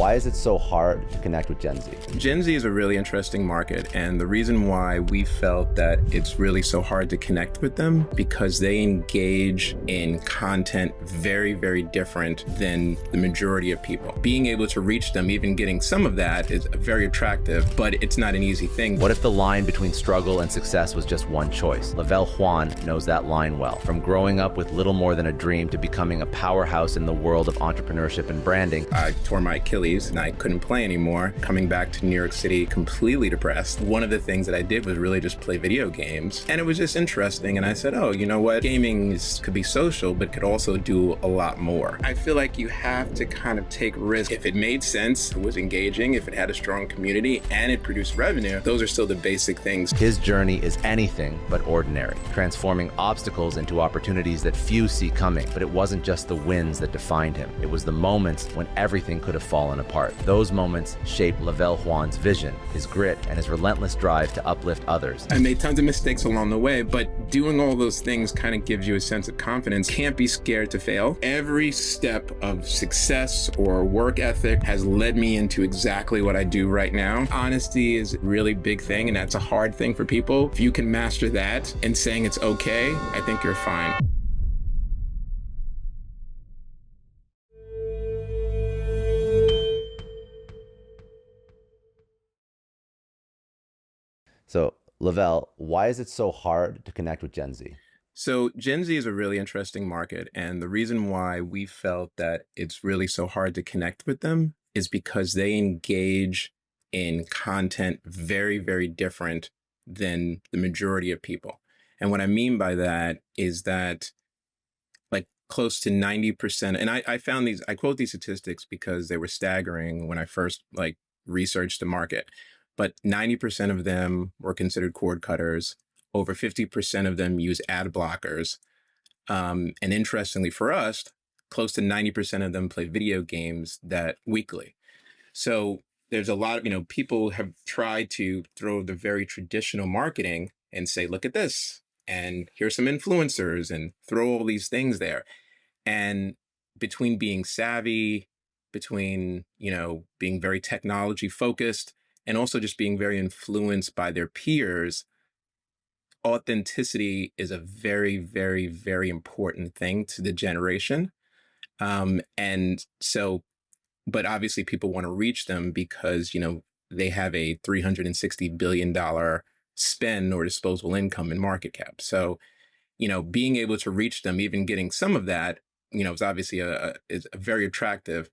why is it so hard to connect with Gen Z? Gen Z is a really interesting market, and the reason why we felt that it's really so hard to connect with them because they engage in content very, very different than the majority of people. Being able to reach them, even getting some of that, is very attractive, but it's not an easy thing. What if the line between struggle and success was just one choice? Lavell Juan knows that line well. From growing up with little more than a dream to becoming a powerhouse in the world of entrepreneurship and branding. I tore my Achilles and I couldn't play anymore. Coming back to New York City completely depressed. One of the things that I did was really just play video games. And it was just interesting. And I said, oh, you know what? Gaming could be social, but could also do a lot more. I feel like you have to kind of take risks. If it made sense, it was engaging, if it had a strong community and it produced revenue, those are still the basic things. His journey is anything but ordinary, transforming obstacles into opportunities that few see coming. But it wasn't just the wins that defined him. It was the moments when everything could have fallen apart. Those moments shaped Lavell Juan's vision, his grit, and his relentless drive to uplift others. I made tons of mistakes along the way, but doing all those things kind of gives you a sense of confidence. Can't be scared to fail. Every step of success or work ethic has led me into exactly what I do right now. Honesty is a really big thing, and that's a hard thing for people. If you can master that and saying it's okay, I think you're fine. So, Lavell, why is it so hard to connect with Gen Z? So Gen Z is a really interesting market. And the reason why we felt that it's really so hard to connect with them is because they engage in content very, very different than the majority of people. And what I mean by that is that like close to 90%, and I found these, I quote these statistics because they were staggering when I first researched the market. But 90% of them were considered cord cutters. Over 50% of them use ad blockers. And interestingly for us, close to 90% of them play video games that weekly. So there's a lot of, people have tried to throw the very traditional marketing and say, look at this, and here's some influencers, and throw all these things there. And between being savvy, between, being very technology focused, and also just being very influenced by their peers, authenticity is a very, very, very important thing to the generation. And so, but obviously people want to reach them because, they have a $360 billion spend or disposable income in market cap. So, being able to reach them, even getting some of that, is obviously is very attractive.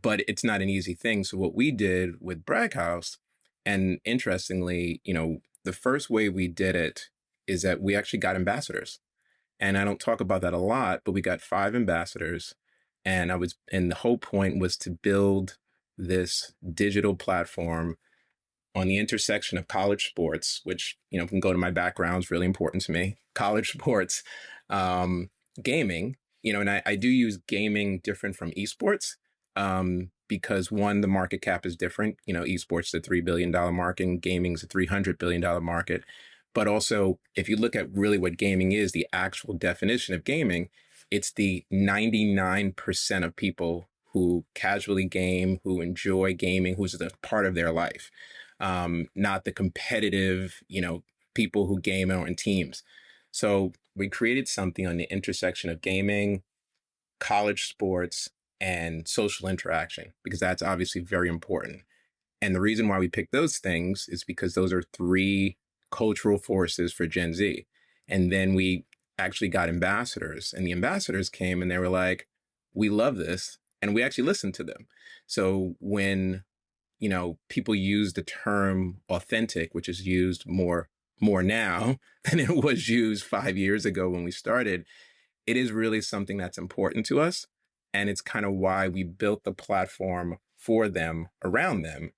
But it's not an easy thing. So what we did with Bragg House, and interestingly, the first way we did it is that we actually got ambassadors. And I don't talk about that a lot, but we got 5 ambassadors. And the whole point was to build this digital platform on the intersection of college sports, which, can go to my background, is really important to me. College sports, gaming, and I do use gaming different from esports. Because one, the market cap is different. Esports is a $3 billion market and gaming is a $300 billion market. But also, if you look at really what gaming is, the actual definition of gaming, it's the 99% of people who casually game, who enjoy gaming, who's a part of their life. Not the competitive, people who game on teams. So we created something on the intersection of gaming, college sports, and social interaction, because that's obviously very important. And the reason why we picked those things is because those are 3 cultural forces for Gen Z. And then we actually got ambassadors, and the ambassadors came and they were like, we love this. And we actually listened to them. So when, people use the term authentic, which is used more now than it was used 5 years ago when we started, it is really something that's important to us. And it's kind of why we built the platform for them, around them.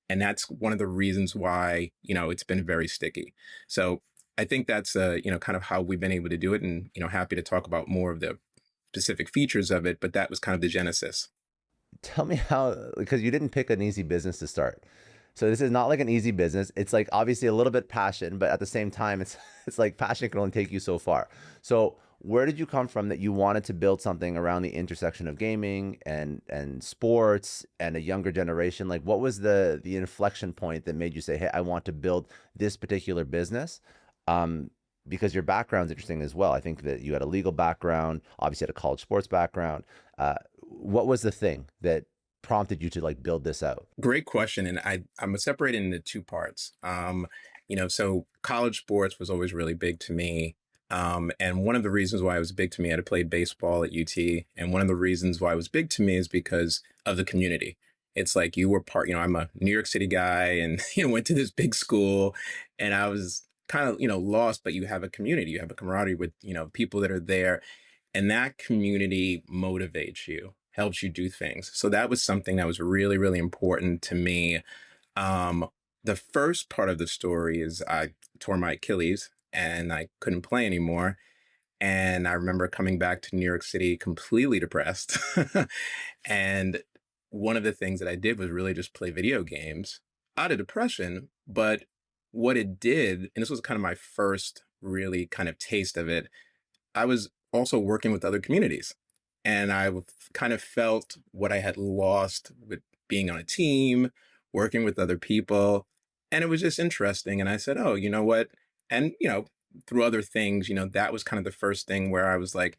And that's one of the reasons why, it's been very sticky. So I think that's, kind of how we've been able to do it, and, happy to talk about more of the specific features of it, but that was kind of the genesis. Tell me how, because you didn't pick an easy business to start. So this is not like an easy business. It's like obviously a little bit passion, but at the same time, it's like passion can only take you so far. So where did you come from that you wanted to build something around the intersection of gaming and sports and a younger generation? Like, what was the inflection point that made you say, hey, I want to build this particular business? Um, because your background's interesting as well. I think that you had a legal background, obviously had a college sports background. What was the thing that prompted you to like build this out? Great question. And I'm separated into two parts. So college sports was always really big to me. And one of the reasons why it was big to me, I had played baseball at UT. And one of the reasons why it was big to me is because of the community. It's like you were part, I'm a New York City guy and, went to this big school and I was kind of, lost, but you have a community, you have a camaraderie with, people that are there. And that community motivates you, helps you do things. So that was something that was really, really important to me. The first part of the story is I tore my Achilles and I couldn't play anymore. And I remember coming back to New York City completely depressed. And one of the things that I did was really just play video games out of depression. But what it did, and this was kind of my first really kind of taste of it, I was also working with other communities. And I kind of felt what I had lost with being on a team, working with other people. And it was just interesting. And I said, oh, you know what? And, through other things, that was kind of the first thing where I was like,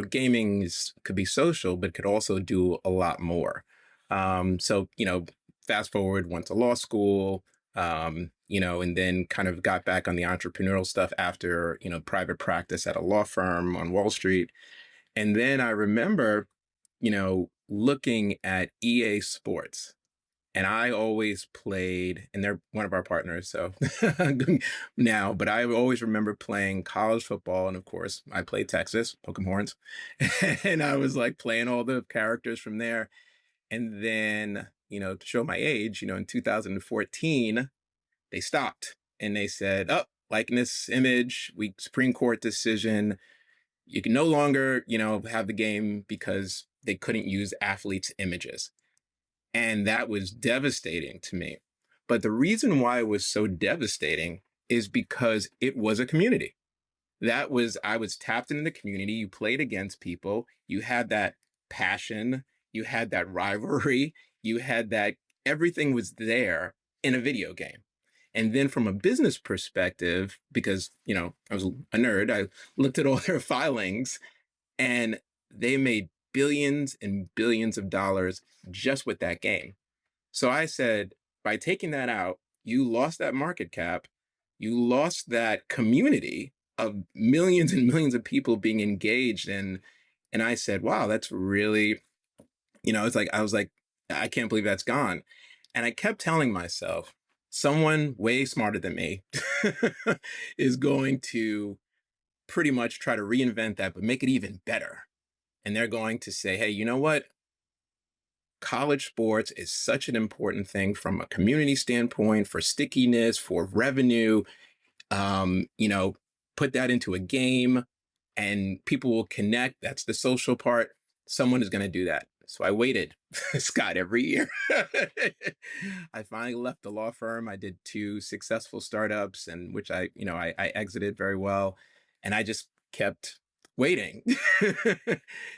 gaming could be social, but could also do a lot more. So, fast forward, went to law school, and then kind of got back on the entrepreneurial stuff after, private practice at a law firm on Wall Street. And then I remember, looking at EA Sports. And I always played, and they're one of our partners, so now, but I always remember playing college football. And of course, I played Texas, Hook'em Horns. And I was like playing all the characters from there. And then, to show my age, in 2014, they stopped and they said, oh, likeness, image, Supreme Court decision. You can no longer, have the game because they couldn't use athletes' images. And that was devastating to me. But the reason why it was so devastating is because it was a community. I was tapped into the community. You played against people. You had that passion. You had that rivalry. You had that, everything was there in a video game. And then from a business perspective, because, I was a nerd, I looked at all their filings and they made billions and billions of dollars just with that game. So I said, by taking that out, you lost that market cap, you lost that community of millions and millions of people being engaged in. And I said, wow, that's really, I was like, I can't believe that's gone. And I kept telling myself, someone way smarter than me is going to pretty much try to reinvent that, but make it even better. And they're going to say, hey, you know what? College sports is such an important thing from a community standpoint, for stickiness, for revenue. Put that into a game and people will connect. That's the social part. Someone is going to do that. So I waited, Scott, every year. I finally left the law firm. I did 2 successful startups, and which I exited very well. And I just kept waiting.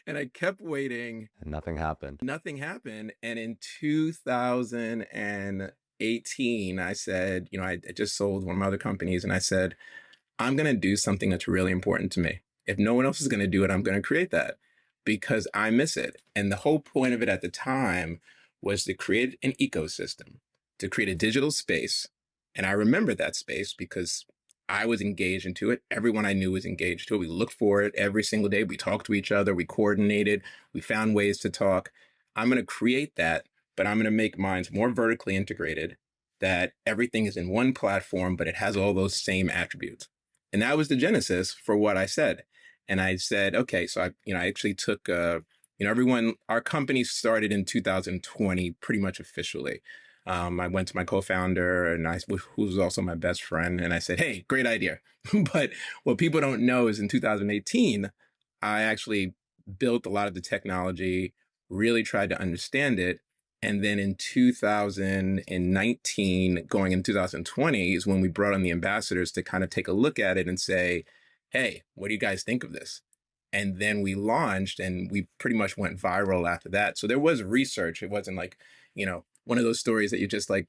And I kept waiting. And nothing happened. Nothing happened. And in 2018, I said, I just sold one of my other companies. And I said, I'm going to do something that's really important to me. If no one else is going to do it, I'm going to create that because I miss it. And the whole point of it at the time was to create an ecosystem, to create a digital space. And I remember that space because I was engaged into it. Everyone I knew was engaged to it. We looked for it every single day. We talked to each other. We coordinated. We found ways to talk. I'm going to create that, but I'm going to make mine more vertically integrated, that everything is in one platform, but it has all those same attributes. And that was the genesis for what I said. And I said, okay, so I actually took, everyone, our company started in 2020, pretty much officially. I went to my co-founder who was also my best friend. And I said, hey, great idea. But what people don't know is in 2018, I actually built a lot of the technology, really tried to understand it. And then in 2019, going in 2020 is when we brought on the ambassadors to kind of take a look at it and say, hey, what do you guys think of this? And then we launched and we pretty much went viral after that. So there was research. It wasn't like, one of those stories that you just like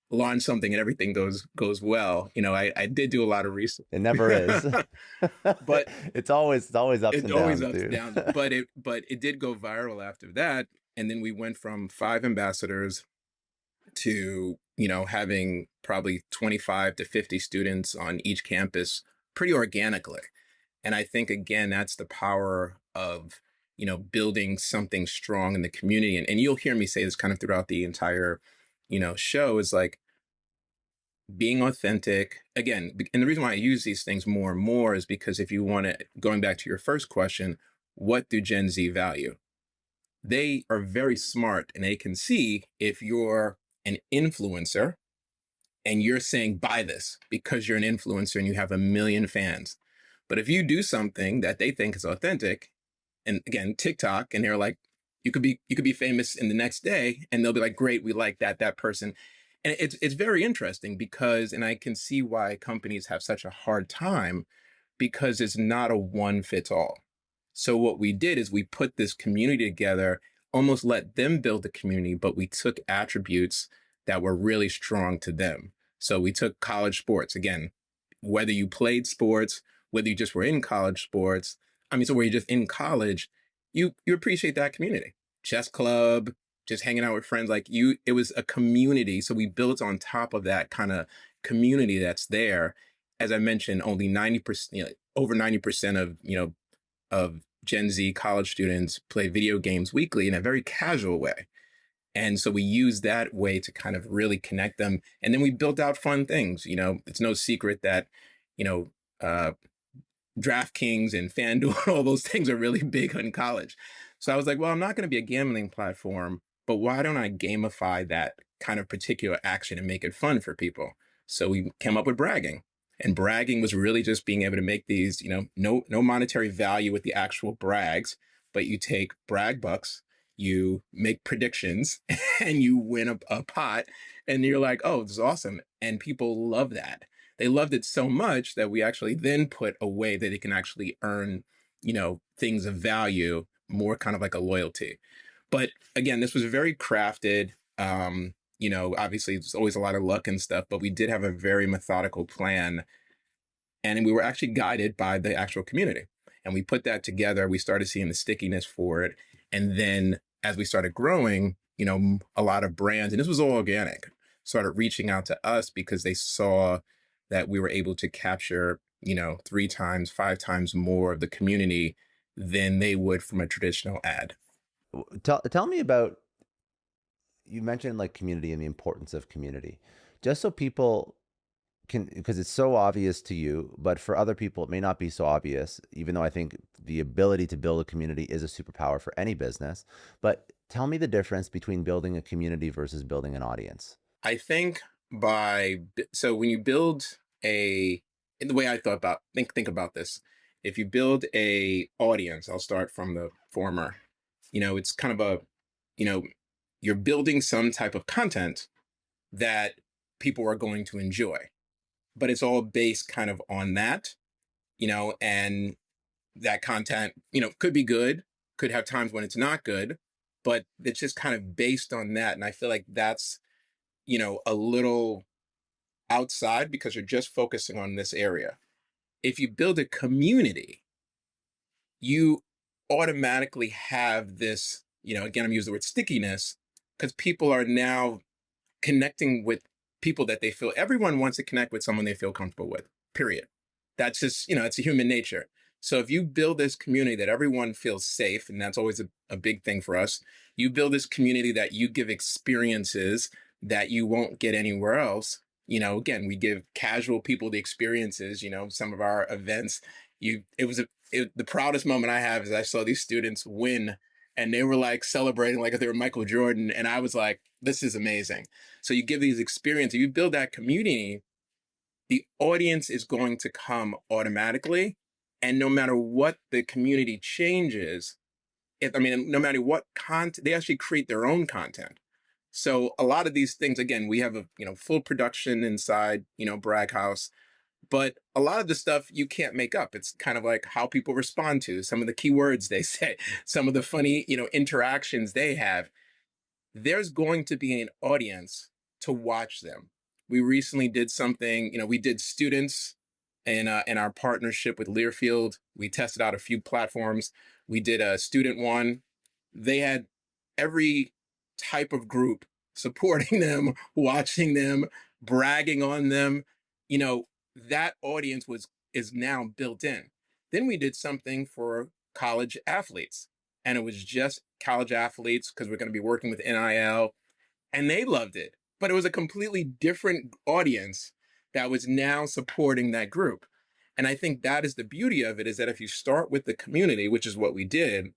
launch something and everything goes well. I did do a lot of research. It never is. But it's always ups it's and always downs, ups and dude. downs. But it did go viral after that. And then we went from 5 ambassadors to, having probably 25 to 50 students on each campus pretty organically. And I think, again, that's the power of, building something strong in the community. And you'll hear me say this kind of throughout the entire, show is like being authentic. Again, and the reason why I use these things more and more is because if you want to, going back to your first question, what do Gen Z value? They are very smart and they can see if you're an influencer and you're saying, buy this because you're an influencer and you have 1 million fans. But if you do something that they think is authentic, and again, TikTok, and they're like, you could be famous in the next day, and they'll be like, great, we like that person. And it's very interesting because, and I can see why companies have such a hard time because it's not a one fits all. So what we did is we put this community together, almost let them build the community, but we took attributes that were really strong to them. So we took college sports, again, whether you played sports, whether you just were in college sports, so where you're just in college, you appreciate that community. Chess club, just hanging out with friends, it was a community. So we built on top of that kind of community that's there. As I mentioned, only 90%, over 90% of Gen Z college students play video games weekly in a very casual way. And so we use that way to kind of really connect them. And then we built out fun things. It's no secret that, DraftKings and FanDuel, all those things are really big in college. So I was like, well, I'm not going to be a gambling platform, but why don't I gamify that kind of particular action and make it fun for people? So we came up with bragging. And bragging was really just being able to make these, no monetary value with the actual brags, but you take brag bucks, you make predictions, and you win a pot, and you're like, oh, this is awesome. And people love that. They loved it so much that we actually then put a way that it can actually earn, things of value, more kind of like a loyalty. But again, this was very crafted. Obviously there's always a lot of luck and stuff, but we did have a very methodical plan. And we were actually guided by the actual community. And we put that together. We started seeing the stickiness for it. And then as we started growing, a lot of brands, and this was all organic, started reaching out to us because they saw that we were able to capture, 3 times, 5 times more of the community than they would from a traditional ad. Tell me about, you mentioned like community and the importance of community, just so people can, because it's so obvious to you, but for other people, it may not be so obvious, even though I think the ability to build a community is a superpower for any business. But tell me the difference between building a community versus building an audience. I think so when you build in the way I thought about, think about this. If you build a audience, I'll start from the former, it's kind of you're building some type of content that people are going to enjoy, but it's all based kind of on that, and that content, could be good, could have times when it's not good, but it's just kind of based on that. And I feel like that's, a little outside because you're just focusing on this area. If you build a community, you automatically have this, again, I'm using the word stickiness because people are now connecting with people that they feel, everyone wants to connect with someone they feel comfortable with, period. That's just, it's a human nature. So if you build this community that everyone feels safe, and that's always a big thing for us, you build this community that you give experiences that you won't get anywhere else. Again, we give casual people the experiences, some of our events, the proudest moment I have is I saw these students win and they were like celebrating like if they were Michael Jordan. And I was like, this is amazing. So you give these experiences, you build that community, the audience is going to come automatically. And no matter what the community changes, no matter what content, they actually create their own content. So a lot of these things, again, we have a full production inside, Bragg House. But a lot of the stuff you can't make up. It's kind of like how people respond to some of the keywords they say, some of the funny, interactions they have. There's going to be an audience to watch them. We recently did something, we did students in our partnership with Learfield. We tested out a few platforms. We did a student one. They had every type of group supporting them, watching them, bragging on them. You know, that audience is now built in. Then we did something for college athletes, and it was just college athletes because we're going to be working with NIL, and they loved it. But it was a completely different audience that was now supporting that group. And I think that is the beauty of it, is that if you start with the community, which is what we did,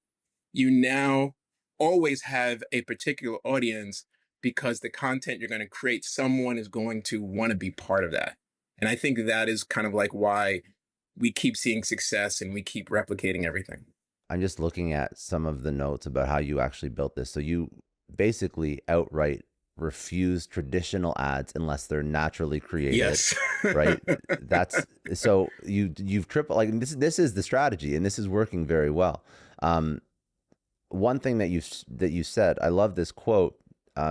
you now always have a particular audience, because the content you're going to create, someone is going to want to be part of that. And I think that is kind of like why we keep seeing success and we keep replicating everything. I'm just looking at some of the notes about how you actually built this. So you basically outright refuse traditional ads unless they're naturally created. Yes. Right. That's so you've tripled, like this is the strategy, and this is working very well. One thing that you said, I love this quote.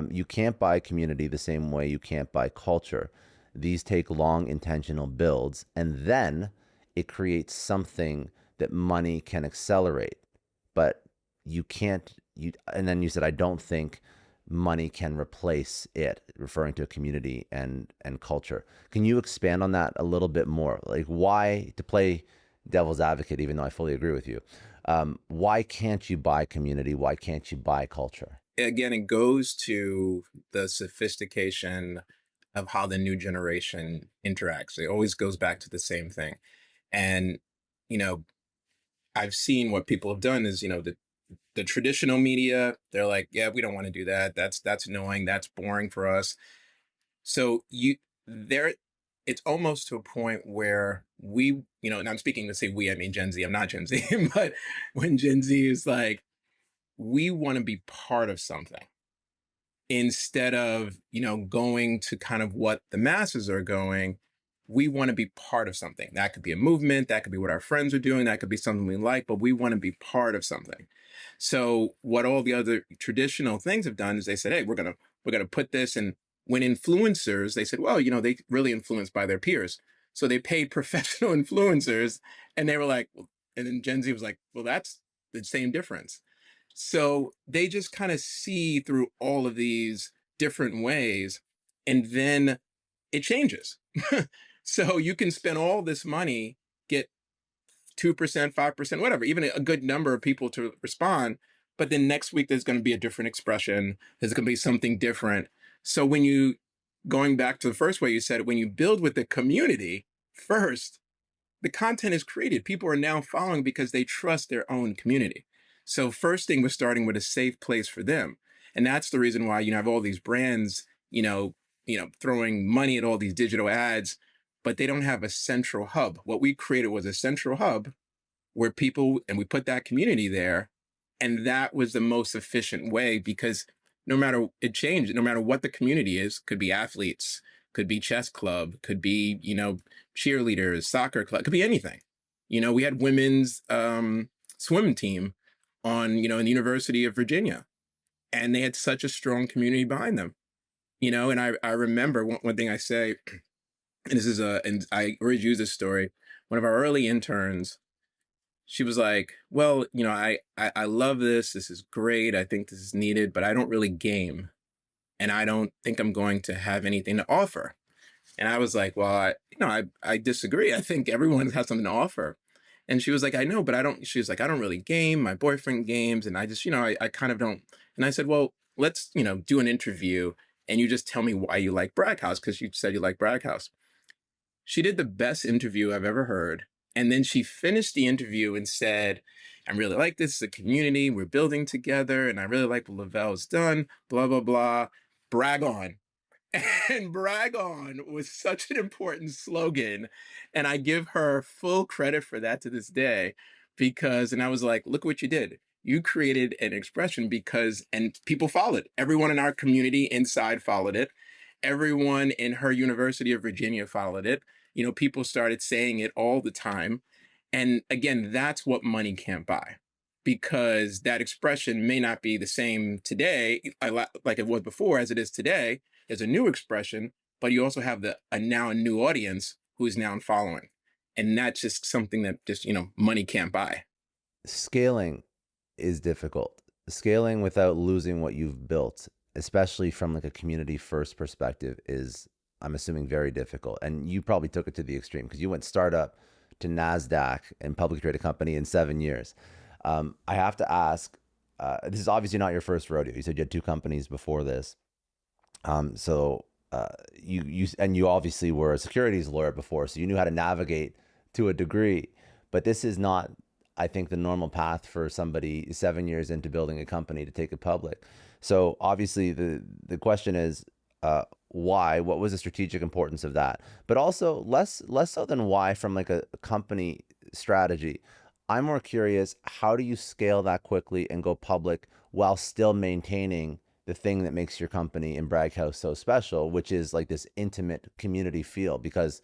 You can't buy community the same way you can't buy culture. These take long intentional builds, and then it creates something that money can accelerate. But you can't, and then you said, I don't think money can replace it, referring to a community and culture. Can you expand on that a little bit more? Like, why, to play devil's advocate, even though I fully agree with you, why can't you buy community? Why can't you buy culture? Again, it goes to the sophistication of how the new generation interacts. It always goes back to the same thing. And, you know, I've seen what people have done is, the traditional media, they're like, yeah, we don't want to do that. That's annoying. That's boring for us. So it's almost to a point where we, and I'm speaking to say we, I mean Gen Z, I'm not Gen Z, but when Gen Z is like, we want to be part of something instead of, going to kind of what the masses are going. We want to be part of something. That could be a movement, that could be what our friends are doing, that could be something we like, but we want to be part of something. So what all the other traditional things have done is they said, hey, we're gonna put this. And when influencers, they said, well, they really influenced by their peers. So they paid professional influencers, and they were like, and then Gen Z was like, well, that's the same difference. So they just kind of see through all of these different ways, and then it changes. So you can spend all this money, get 2%, 5%, whatever, even a good number of people to respond. But then next week, there's going to be a different expression. There's going to be something different. So going back to the first way you said it, when you build with the community first, the content is created. People are now following because they trust their own community. So first thing was starting with a safe place for them. And that's the reason why, I have all these brands, throwing money at all these digital ads, but they don't have a central hub. What we created was a central hub where and we put that community there. And that was the most efficient way, because no matter what the community is, could be athletes, could be chess club, could be, cheerleaders, soccer club, could be anything. We had women's swim team in the University of Virginia, and they had such a strong community behind them. And I remember one thing I say, and and I always use this story. One of our early interns, she was like, well, I love this. This is great. I think this is needed, but I don't really game. And I don't think I'm going to have anything to offer. And I was like, well, I disagree. I think everyone has something to offer. And she was like, I know, but she was like, I don't really game. My boyfriend games. And I just, I kind of don't. And I said, well, let's, do an interview, and you just tell me why you like Bragg House, because you said you like Bragg House. She did the best interview I've ever heard. And then she finished the interview and said, I really like this. It's a community. We're building together. And I really like what Lavell's done, blah, blah, blah. Brag on. And brag on was such an important slogan. And I give her full credit for that to this day, and I was like, look what you did. You created an expression and people followed. Everyone in our community inside followed it. Everyone in her University of Virginia followed it. People started saying it all the time. And again, that's what money can't buy, because that expression may not be the same today, like it was before, as it is today. There's a new expression, but you also have now a new audience who is now following. And that's just something that just, money can't buy. Scaling is difficult. Scaling without losing what you've built, especially from like a community first perspective, is, I'm assuming, very difficult. And you probably took it to the extreme because you went startup to NASDAQ and publicly traded company in 7 years. I have to ask, this is obviously not your first rodeo. You said you had two companies before this. You obviously were a securities lawyer before, so you knew how to navigate to a degree. But this is not, I think, the normal path for somebody 7 years into building a company to take it public. So obviously the question is, why? What was the strategic importance of that? But also less so than why from like a company strategy. I'm more curious, how do you scale that quickly and go public while still maintaining the thing that makes your company in Bragg House so special, which is like this intimate community feel? Because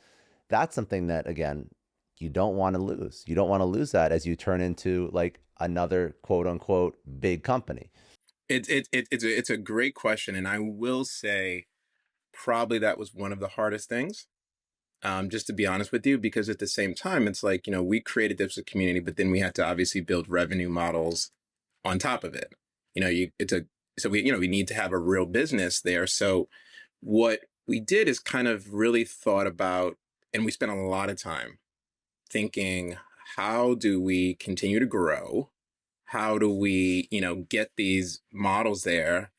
that's something that, again, you don't want to lose. You don't want to lose that as you turn into like another quote unquote big company. It's a great question. And I will say probably that was one of the hardest things, just to be honest with you, because at the same time, it's like, we created this community, but then we had to obviously build revenue models on top of it. We need to have a real business there. So what we did is kind of really thought about, and we spent a lot of time thinking, how do we continue to grow? How do we, get these models there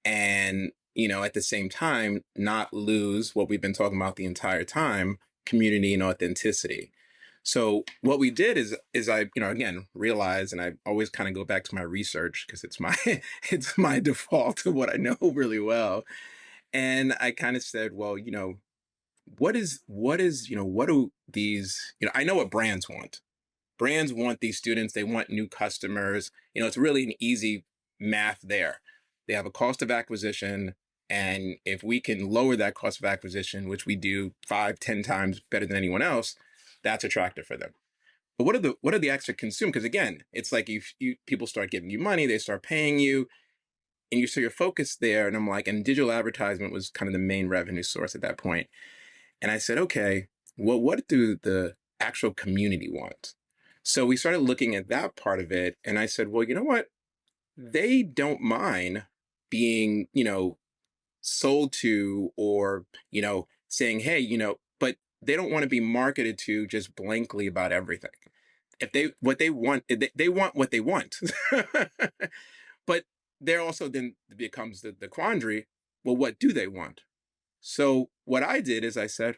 and, at the same time, not lose what we've been talking about the entire time, community and authenticity. So what we did is I, again, realized, and I always kind of go back to my research because it's my, it's my default to what I know really well. And I kind of said, well, what do these, I know what brands want. Brands want these students, they want new customers. It's really an easy math there. They have a cost of acquisition. And if we can lower that cost of acquisition, which we do 5-10 times better than anyone else, that's attractive for them. But what are the extra consume? Because again, it's like people start giving you money, they start paying you, and you're focused there. And I'm like, and digital advertisement was kind of the main revenue source at that point. And I said, okay, well, what do the actual community want? So we started looking at that part of it. And I said, well, you know what? They don't mind being, sold to, or, saying, hey, but they don't want to be marketed to just blankly about everything. If they want what they want. But there also then becomes the quandary. Well, what do they want? So what I did is I said,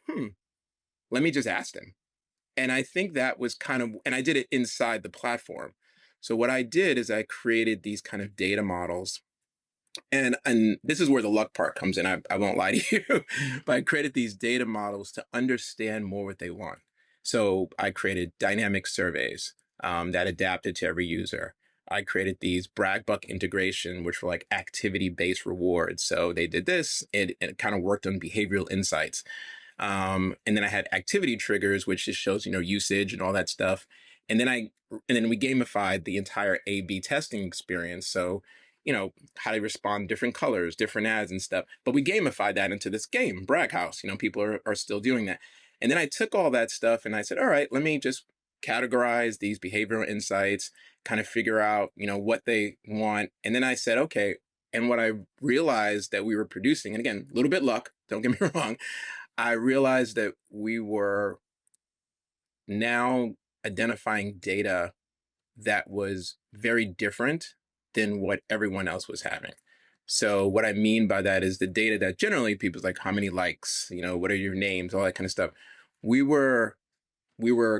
let me just ask them. And I think that was and I did it inside the platform. So what I did is I created these kind of data models. And this is where the luck part comes in. I won't lie to you, but I created these data models to understand more what they want. So I created dynamic surveys that adapted to every user. I created these Bragg Buck integration, which were like activity-based rewards. So they did this, it kind of worked on behavioral insights. And then I had activity triggers, which just shows, usage and all that stuff. And then we gamified the entire A/B testing experience. So, how they respond, different colors, different ads and stuff. But we gamified that into this game, Bragg House. People are still doing that. And then I took all that stuff and I said, all right, let me just categorize these behavioral insights, kind of figure out, what they want. And then I said, okay. And what I realized that we were producing, and again, a little bit luck, don't get me wrong, I realized that we were now identifying data that was very different than what everyone else was having. So what I mean by that is the data that generally people's like, how many likes, what are your names, all that kind of stuff. We were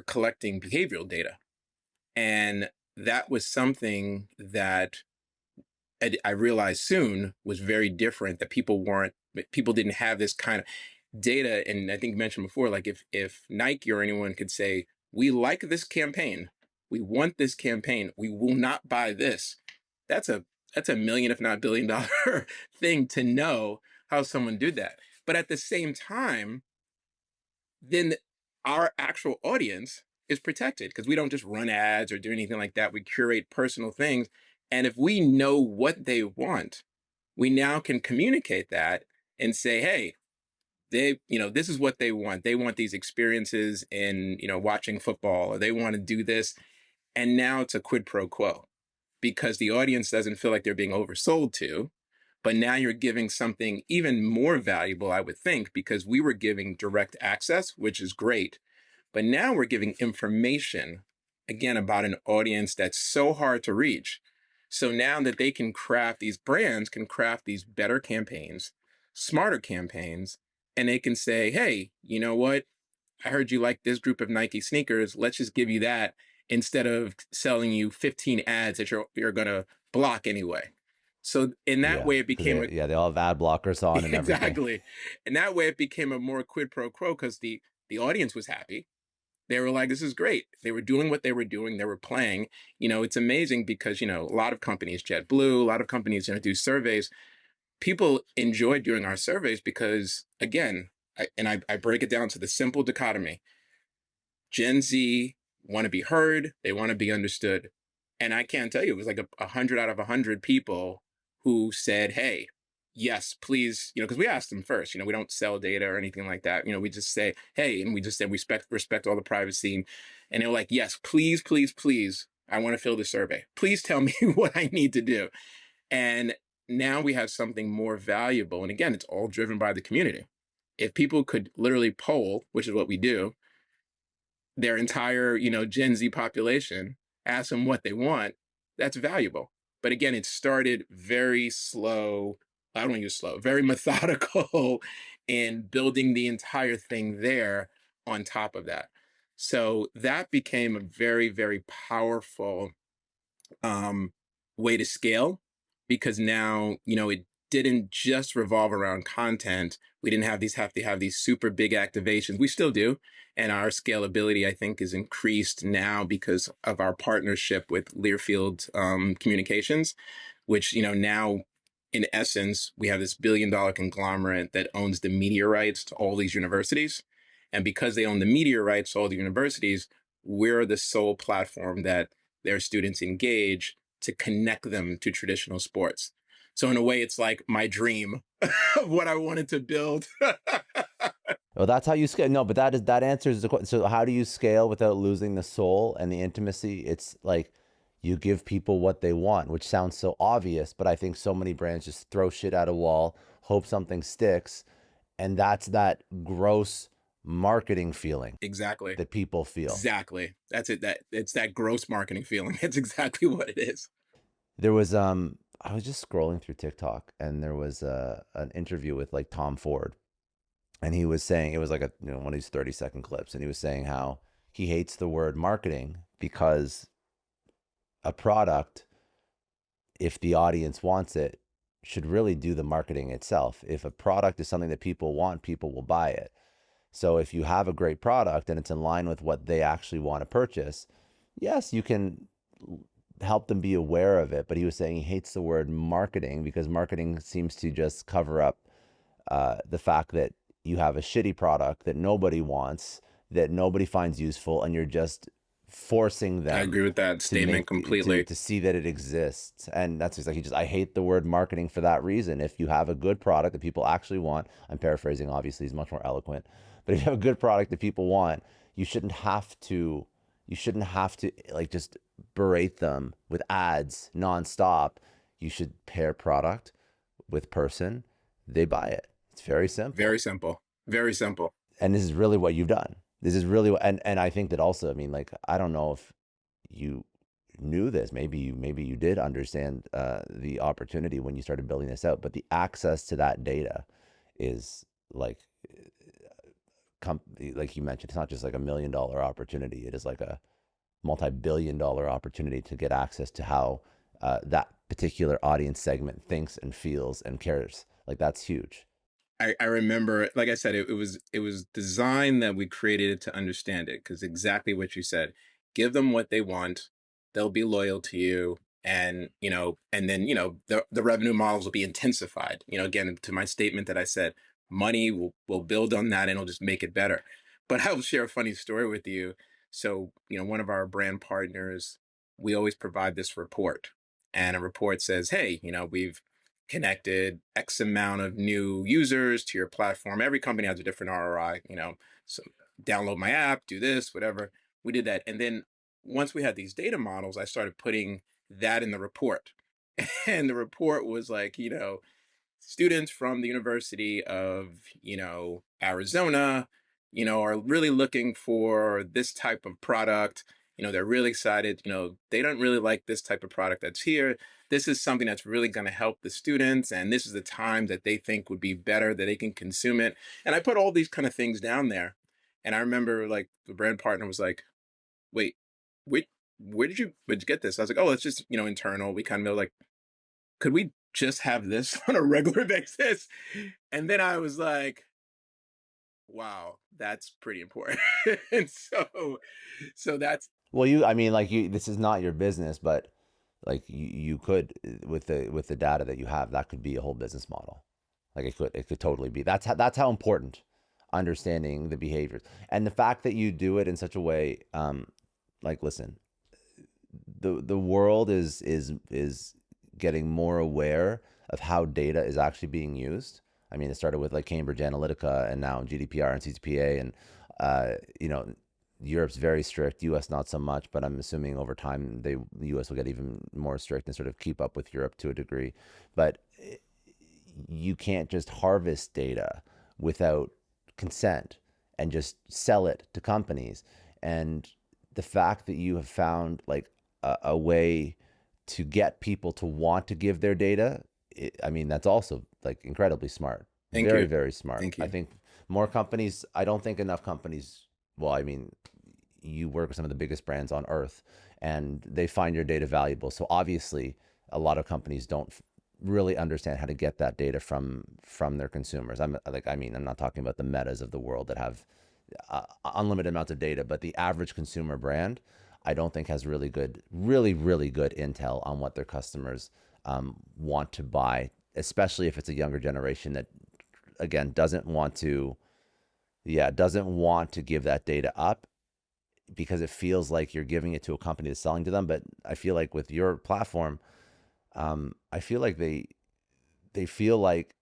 collecting behavioral data. And that was something that I realized soon was very different, that people didn't have this kind of data. And I think you mentioned before, like if Nike or anyone could say, we like this campaign, we want this campaign, we will not buy this. That's a million, if not $1 billion thing to know how someone did that. But at the same time, then our actual audience is protected because we don't just run ads or do anything like that. We curate personal things. And if we know what they want, we now can communicate that and say, hey, this is what they want. They want these experiences in, watching football, or they want to do this. And now it's a quid pro quo because the audience doesn't feel like they're being oversold to. But now you're giving something even more valuable, I would think, because we were giving direct access, which is great. But now we're giving information, again, about an audience that's so hard to reach. So now that these brands can craft these better campaigns, smarter campaigns, and they can say, hey, you know what? I heard you like this group of Nike sneakers. Let's just give you that instead of selling you 15 ads that you're going to block anyway. So in that Yeah, way, it because became they all have ad blockers on and everything. exactly. And that way, it became a more quid pro quo because the audience was happy. They were like, this is great. They were doing what they were doing. They were playing. It's amazing because a lot of companies, JetBlue, a lot of companies, do surveys. People enjoy doing our surveys because, again, I break it down to the simple dichotomy. Gen Z want to be heard. They want to be understood. And I can't tell you, it was like 100 out of 100 people who said, hey, yes, please, because we asked them first, we don't sell data or anything like that. We just say, hey, and we just say, respect all the privacy. And they were like, yes, please, please, please. I want to fill the survey. Please tell me what I need to do. And now we have something more valuable. And again, it's all driven by the community. If people could literally poll, which is what we do, their entire, Gen Z population, ask them what they want, that's valuable. But again, it started very slow. I don't use slow, very methodical in building the entire thing there on top of that. So that became a very, very powerful um, way to scale because now, it didn't just revolve around content. We didn't have to have these super big activations. We still do. And our scalability, I think, is increased now because of our partnership with Learfield Communications, which, now in essence, we have this billion-dollar conglomerate that owns the media rights to all these universities. And because they own the media rights to all the universities, we're the sole platform that their students engage to connect them to traditional sports. So in a way, it's like my dream of what I wanted to build. Well, that's how you scale. No, but that answers the question. So how do you scale without losing the soul and the intimacy? It's like you give people what they want, which sounds so obvious, but I think so many brands just throw shit at a wall, hope something sticks, and that's that gross marketing feeling Exactly. that people feel. Exactly. That's it. It's that gross marketing feeling. It's exactly what it is. There was I was just scrolling through TikTok and there was an interview with like Tom Ford. And he was saying, it was like one of these 30-second clips, and he was saying how he hates the word marketing because a product, if the audience wants it, should really do the marketing itself. If a product is something that people want, people will buy it. So if you have a great product and it's in line with what they actually want to purchase, yes, you can help them be aware of it. But he was saying he hates the word marketing because marketing seems to just cover up the fact that you have a shitty product that nobody wants, that nobody finds useful, and you're just forcing them. I agree with that statement completely. To see that it exists. And that's just like, I hate the word marketing for that reason. If you have a good product that people actually want, I'm paraphrasing, obviously, he's much more eloquent, but if you have a good product that people want, you shouldn't have to like just berate them with ads nonstop. You should pair product with person, they buy it. It's very simple. Very simple. Very simple. And this is really what you've done. This is really, and I think that also, I mean, like, I don't know if you knew this, maybe you did understand the opportunity when you started building this out, but the access to that data is like you mentioned, it's not just like $1 million opportunity. It is like a multi-billion-dollar opportunity to get access to how that particular audience segment thinks and feels and cares. Like, that's huge. I remember, like I said, it was designed that we created it to understand it, because exactly what you said. Give them what they want, they'll be loyal to you, and and then the revenue models will be intensified. Again, to my statement that I said, money will build on that and it'll just make it better. But I'll share a funny story with you. So, one of our brand partners, we always provide this report. And a report says, hey, we've connected X amount of new users to your platform. Every company has a different ROI, so download my app, do this, whatever. We did that. And then once we had these data models, I started putting that in the report. And the report was like, students from the University of, Arizona, are really looking for this type of product. They're really excited. They don't really like this type of product that's here. This is something that's really going to help the students. And this is the time that they think would be better that they can consume it. And I put all these kind of things down there. And I remember like the brand partner was like, wait, wait, where'd you get this? I was like, oh, it's just, internal. We kind of like, could we just have this on a regular basis? And then I was like, wow, that's pretty important. And so that's Well, I mean, like this is not your business, but like you could with the data that you have, that could be a whole business model. Like it could totally be. That's how important understanding the behaviors and the fact that you do it in such a way. Like, listen, the world is getting more aware of how data is actually being used. I mean, it started with like Cambridge Analytica and now GDPR and CCPA, and Europe's very strict, US not so much, but I'm assuming over time the US will get even more strict and sort of keep up with Europe to a degree. But you can't just harvest data without consent and just sell it to companies. And the fact that you have found like a way to get people to want to give their data, I mean, that's also like incredibly smart. thank Very, you. very smart. Thank I you. think more companies, I don't think enough companies, well, I mean, you work with some of the biggest brands on earth and they find your data valuable. So obviously, a lot of companies don't really understand how to get that data from their consumers. I'm not talking about the metas of the world that have unlimited amounts of data, but the average consumer brand, I don't think has really good intel on what their customers want to buy, especially if it's a younger generation that, again, doesn't want to give that data up because it feels like you're giving it to a company that's selling to them. But I feel like with your platform, I feel like they feel like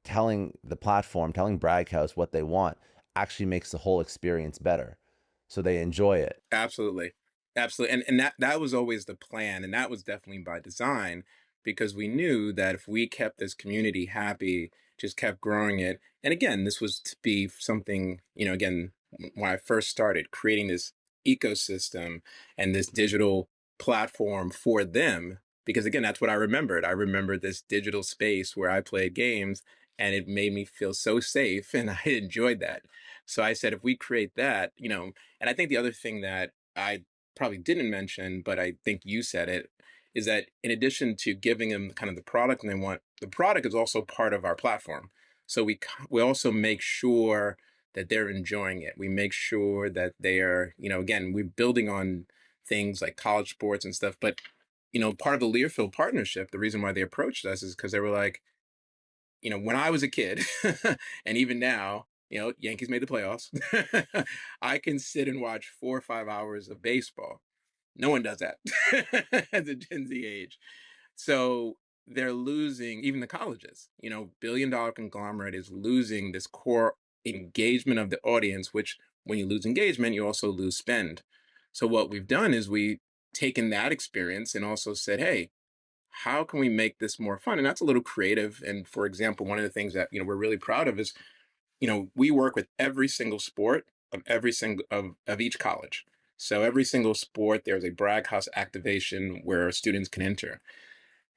telling Braghouse what they want actually makes the whole experience better. So they enjoy it. Absolutely. Absolutely. And that was always the plan. And that was definitely by design because we knew that if we kept this community happy, just kept growing it. And again, this was to be something, again, when I first started creating this ecosystem and this digital platform for them, because again, that's what I remembered. I remembered this digital space where I played games and it made me feel so safe and I enjoyed that. So I said, if we create that, and I think the other thing that I probably didn't mention, but I think you said it, is that in addition to giving them kind of the product and they want, the product is also part of our platform. So we also make sure that they're enjoying it. We make sure that they are, again, we're building on things like college sports and stuff. But, part of the Learfield partnership, the reason why they approached us is because they were like, when I was a kid, and even now, Yankees made the playoffs. I can sit and watch 4 or 5 hours of baseball. No one does that at the Gen Z age. So they're losing, even the colleges, billion-dollar conglomerate is losing this core engagement of the audience, which when you lose engagement, you also lose spend. So what we've done is we taken that experience and also said, hey, how can we make this more fun? And that's a little creative. And for example, one of the things that we're really proud of is we work with every single sport of every single of each college. So every single sport, there's a Bragg House activation where students can enter.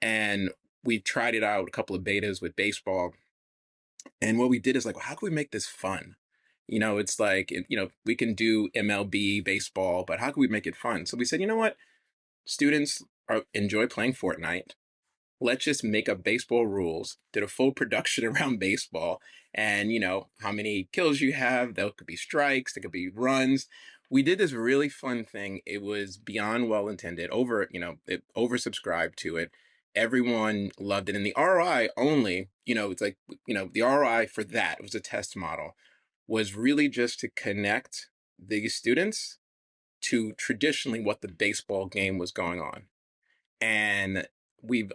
And we tried it out a couple of betas with baseball. And what we did is like, well, how can we make this fun? It's like, we can do MLB baseball, but how can we make it fun? So we said, you know what? Students enjoy playing Fortnite. Let's just make up baseball rules, did a full production around baseball and how many kills you have, there could be strikes, there could be runs. We did this really fun thing. It was beyond well intended, it oversubscribed to it. Everyone loved it. And the ROI only, it's like, the ROI for that, it was a test model, was really just to connect the students to traditionally what the baseball game was going on. And we've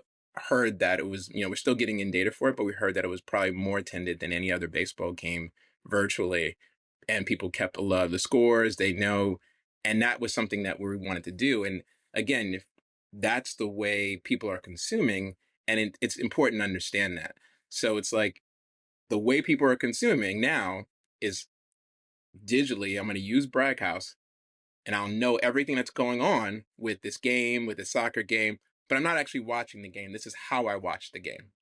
heard that it was, we're still getting in data for it, but we heard that it was probably more attended than any other baseball game virtually. And people kept a lot of the scores, they know. And that was something that we wanted to do. And again, if that's the way people are consuming, and it's important to understand that. So it's like the way people are consuming now is digitally. I'm going to use Braghouse and I'll know everything that's going on with this game, with the soccer game, but I'm not actually watching the game. This is how I watch the game.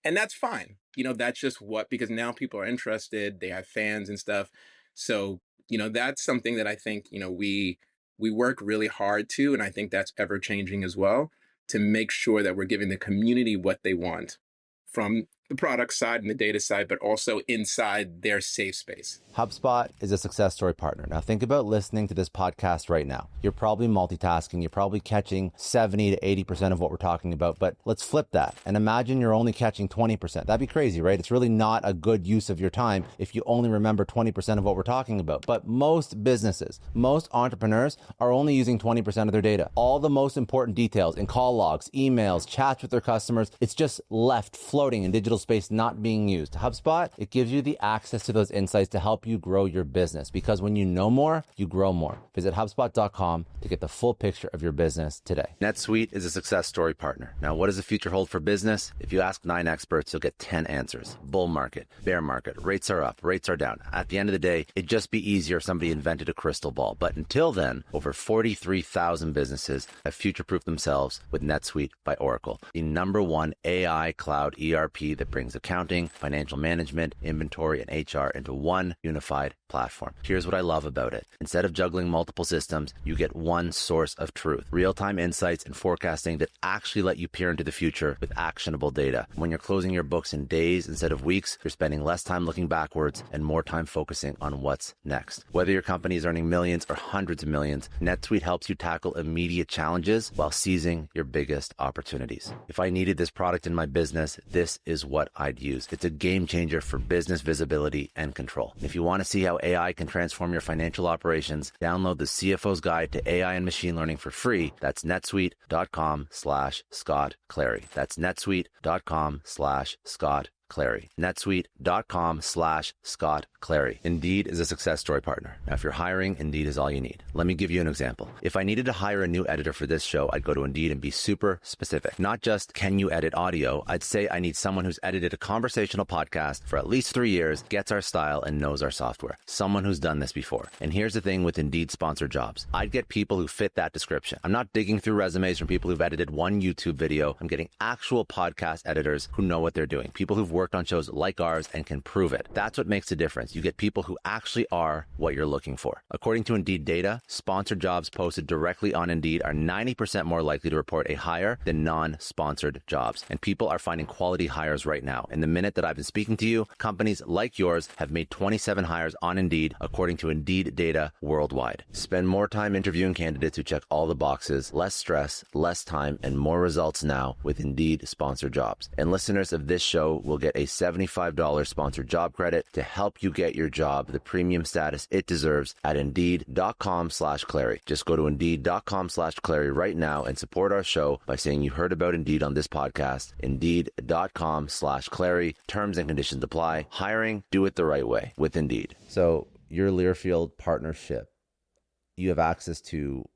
And that's fine. That's just because now people are interested, they have fans and stuff. So, that's something that I think, we work really hard to, and I think that's ever changing as well, to make sure that we're giving the community what they want from the product side and the data side, but also inside their safe space. HubSpot is a success story partner. Now think about listening to this podcast right now. You're probably multitasking. You're probably catching 70 to 80% of what we're talking about, but let's flip that and imagine you're only catching 20%. That'd be crazy, right? It's really not a good use of your time if you only remember 20% of what we're talking about. But most businesses, most entrepreneurs are only using 20% of their data. All the most important details in call logs, emails, chats with their customers, it's just left floating in digital space, not being used. HubSpot, it gives you the access to those insights to help you grow your business, because when you know more, you grow more. Visit HubSpot.com to get the full picture of your business today. NetSuite is a success story partner. Now, what does the future hold for business? If you ask 9 experts, you'll get 10 answers. Bull market, bear market, rates are up, rates are down. At the end of the day, it'd just be easier if somebody invented a crystal ball. But until then, over 43,000 businesses have future-proofed themselves with NetSuite by Oracle, the #1 AI cloud ERP that brings accounting, financial management, inventory, and HR into one unified platform. Here's what I love about it. Instead of juggling multiple systems, you get one source of truth, real-time insights and forecasting that actually let you peer into the future with actionable data. When you're closing your books in days instead of weeks, you're spending less time looking backwards and more time focusing on what's next. Whether your company is earning millions or hundreds of millions, NetSuite helps you tackle immediate challenges while seizing your biggest opportunities. If I needed this product in my business, this is what I'd use. It's a game changer for business visibility and control. If you want to see how AI can transform your financial operations, download the CFO's Guide to AI and Machine Learning for free. That's netsuite.com/Scott Clary. That's netsuite.com/Scott Clary. netsuite.com/Scott Clary. Indeed is a success story partner. Now, if you're hiring, Indeed is all you need. Let me give you an example. If I needed to hire a new editor for this show, I'd go to Indeed and be super specific. Not just, can you edit audio? I'd say I need someone who's edited a conversational podcast for at least 3 years, gets our style, and knows our software. Someone who's done this before. And here's the thing with Indeed sponsored jobs. I'd get people who fit that description. I'm not digging through resumes from people who've edited one YouTube video. I'm getting actual podcast editors who know what they're doing. People who've worked on shows like ours and can prove it. That's what makes a difference. You get people who actually are what you're looking for. According to Indeed data, sponsored jobs posted directly on Indeed are 90% more likely to report a hire than non-sponsored jobs. And people are finding quality hires right now. In the minute that I've been speaking to you, companies like yours have made 27 hires on Indeed, according to Indeed data worldwide. Spend more time interviewing candidates who check all the boxes, less stress, less time, and more results now with Indeed sponsored jobs. And listeners of this show will get a $75 sponsored job credit to help you get your job the premium status it deserves at Indeed.com/Clary. Just go to Indeed.com/Clary right now and support our show by saying you heard about Indeed on this podcast. Indeed.com/Clary. Terms and conditions apply. Hiring, do it the right way with Indeed. So your Learfield partnership, you have access to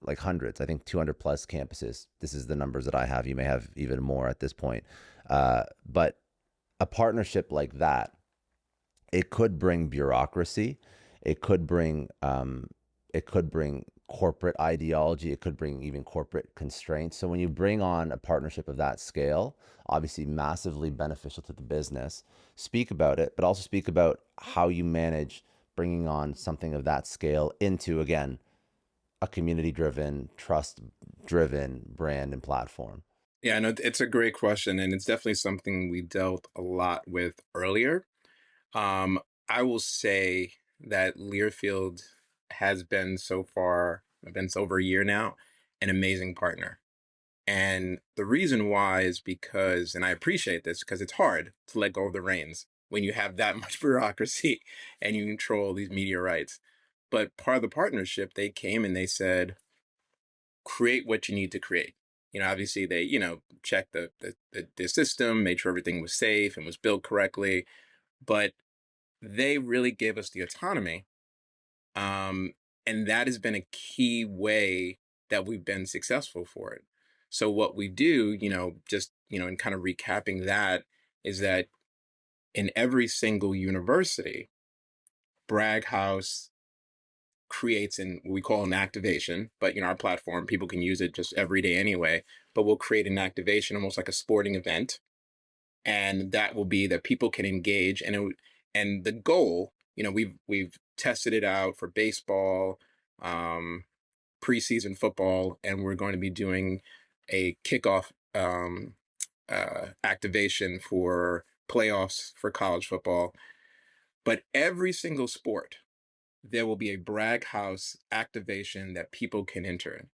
like hundreds, I think 200 plus campuses. This is the numbers that I have. You may have even more at this point. But a partnership like that, it could bring bureaucracy. It could bring corporate ideology. It could bring even corporate constraints. So when you bring on a partnership of that scale, obviously massively beneficial to the business, speak about it, but also speak about how you manage bringing on something of that scale into, again, a community-driven, trust-driven brand and platform. Yeah, no, it's a great question, and it's definitely something we dealt a lot with earlier. I will say that Learfield has been so far, been over a year now, an amazing partner. And the reason why is because, and I appreciate this because it's hard to let go of the reins when you have that much bureaucracy and you control these media rights. But part of the partnership, they came and they said, create what you need to create. Obviously they, checked the system, made sure everything was safe and was built correctly, but they really gave us the autonomy. Um, and that has been a key way that we've been successful for it. So what we do, just, and kind of recapping that is that in every single university, Bragg House creates what we call an activation, but our platform, people can use it just every day anyway, but we'll create an activation almost like a sporting event. And that will be that people can engage and the goal, we've tested it out for baseball, um, preseason football, and we're going to be doing a kickoff activation for playoffs for college football. But every single sport, there will be a Bragg House activation that people can enter.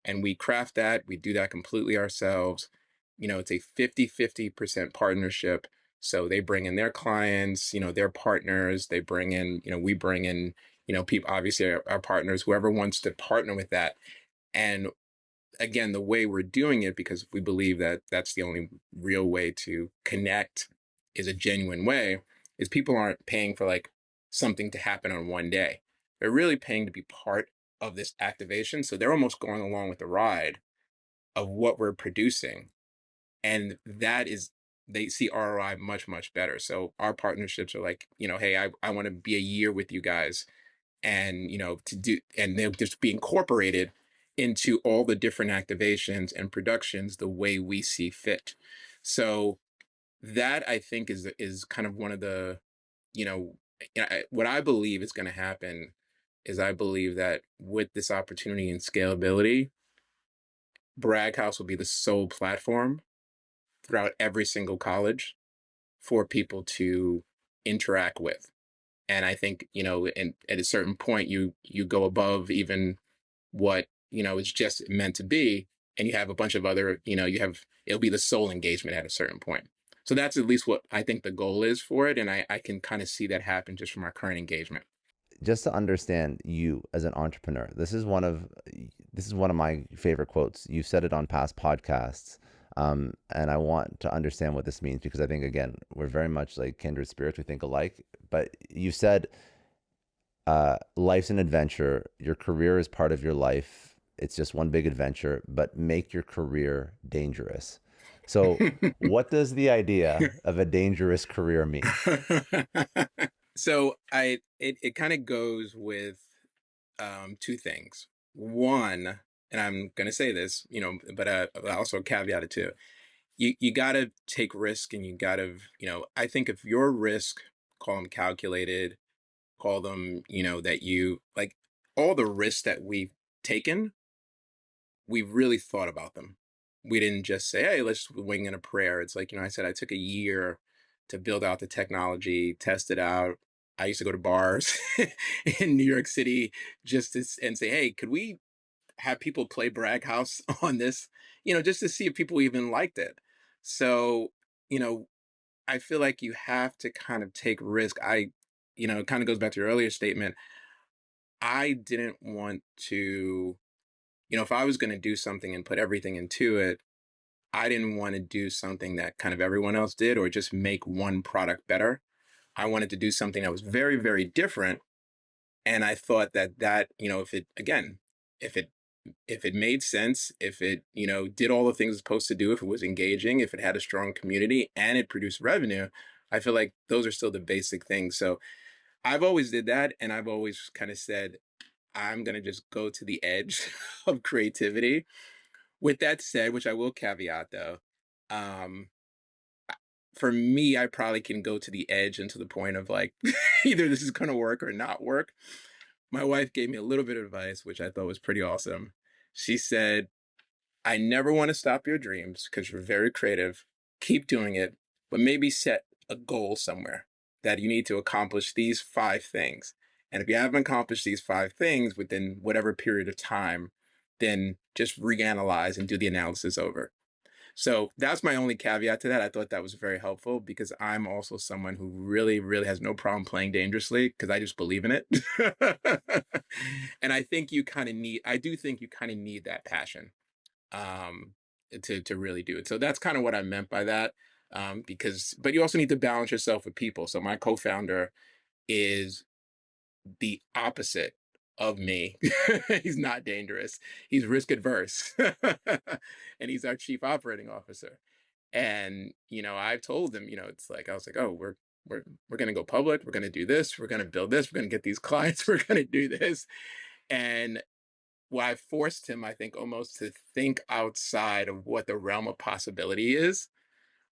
And we craft that, we do that completely ourselves. It's a 50-50% partnership. So they bring in their clients, their partners, they bring in, we bring in, people, obviously our partners, whoever wants to partner with that. And again, the way we're doing it, because we believe that that's the only real way to connect is a genuine way, is people aren't paying for like something to happen on one day. They're really paying to be part of this activation. So they're almost going along with the ride of what we're producing. And that is, they see ROI much, much better. So our partnerships are like, hey, I want to be a year with you guys and to do, and they'll just be incorporated into all the different activations and productions the way we see fit. So that I think is kind of one of the, you know what I believe is going to happen is I believe that with this opportunity and scalability, Bragg House will be the sole platform throughout every single college for people to interact with. And I think, and at a certain point, you go above even what, it's just meant to be. And you have a bunch of other, it'll be the sole engagement at a certain point. So that's at least what I think the goal is for it. And I can kind of see that happen just from our current engagement. Just to understand you as an entrepreneur, this is one of my favorite quotes. You've said it on past podcasts, and I want to understand what this means because I think again we're very much like kindred spirits. We think alike. But you said, "Life's an adventure. Your career is part of your life. It's just one big adventure. But make your career dangerous." So, what does the idea of a dangerous career mean? So it kind of goes with two things. One, and I'm going to say this, but I also caveat it too. You got to take risk, and you got to, I think if your risk, call them calculated, call them, that you like all the risks that we've taken, we've really thought about them. We didn't just say, hey, let's wing in a prayer. It's like, I said, I took a year to build out the technology, test it out. I used to go to bars in New York City and say, hey, could we have people play Bragg House on this, just to see if people even liked it. So, you know, I feel like you have to kind of take risk. It kind of goes back to your earlier statement. I didn't want to, if I was going to do something and put everything into it, I didn't want to do something that kind of everyone else did or just make one product better. I wanted to do something that was very, very different. And I thought that, if it if it made sense, if it, did all the things it's supposed to do, if it was engaging, if it had a strong community and it produced revenue, I feel like those are still the basic things. So I've always did that. And I've always kind of said, I'm going to just go to the edge of creativity. With that said, which I will caveat though, um, for me, I probably can go to the edge and to the point of like, either this is going to work or not work. My wife gave me a little bit of advice, which I thought was pretty awesome. She said, I never want to stop your dreams because you're very creative. Keep doing it, but maybe set a goal somewhere that you need to accomplish these 5 things. And if you haven't accomplished these 5 things within whatever period of time, then just reanalyze and do the analysis over. So that's my only caveat to that. I thought that was very helpful because I'm also someone who really, really has no problem playing dangerously because I just believe in it. And I think you kind of need, I do think you kind of need that passion um, to really do it. So that's kind of what I meant by that. Because, but you also need to balance yourself with people. So my co-founder is the opposite of me. He's not dangerous. He's risk adverse. And he's our chief operating officer. And, I've told him, it's like, I was like, oh, we're going to go public. We're going to do this. We're going to build this. We're going to get these clients. We're going to do this. And well, I forced him, I think, almost to think outside of what the realm of possibility is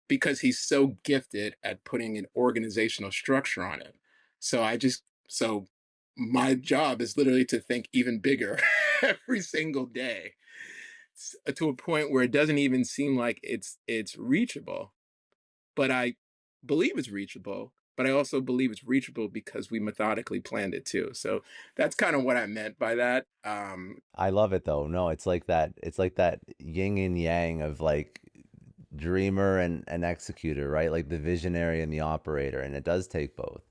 because he's so gifted at putting an organizational structure on it. So my job is literally to think even bigger every single day to a point where it doesn't even seem like it's reachable. But I believe it's reachable, but I also believe it's reachable because we methodically planned it too. So that's kind of what I meant by that. I love it though. No, it's like that yin and yang of like dreamer and executor, right? Like the visionary and the operator, and it does take both.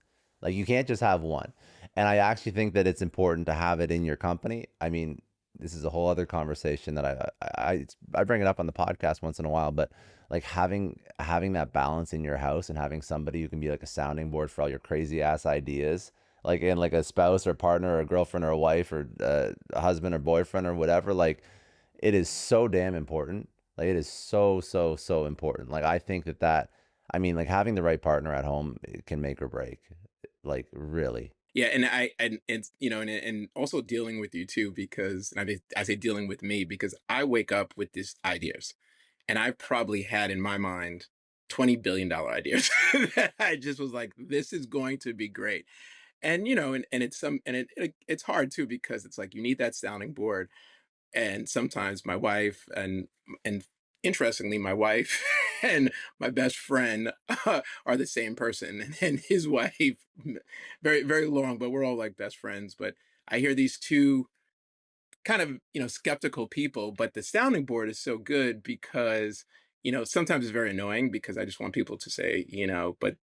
Like you can't just have one. And I actually think that it's important to have it in your company. I mean, this is a whole other conversation that I bring it up on the podcast once in a while, but like having that balance in your house and having somebody who can be like a sounding board for all your crazy ass ideas, like in like a spouse or partner or a girlfriend or a wife or a husband or boyfriend or whatever, like it is so damn important. Like it is so important. Like I think I mean, like having the right partner at home it can make or break. Like really. yeah, and it's and also dealing with you too because I say dealing with me because I wake up with these ideas and I probably had in my mind $20 billion ideas that I just was like, this is going to be great. And and it's it's hard too because it's like you need that sounding board. And sometimes my wife and interestingly, my wife and my best friend are the same person, and his wife, very very long, but we're all like best friends. But I hear these two kind of skeptical people, but the sounding board is so good because sometimes it's very annoying because I just want people to say but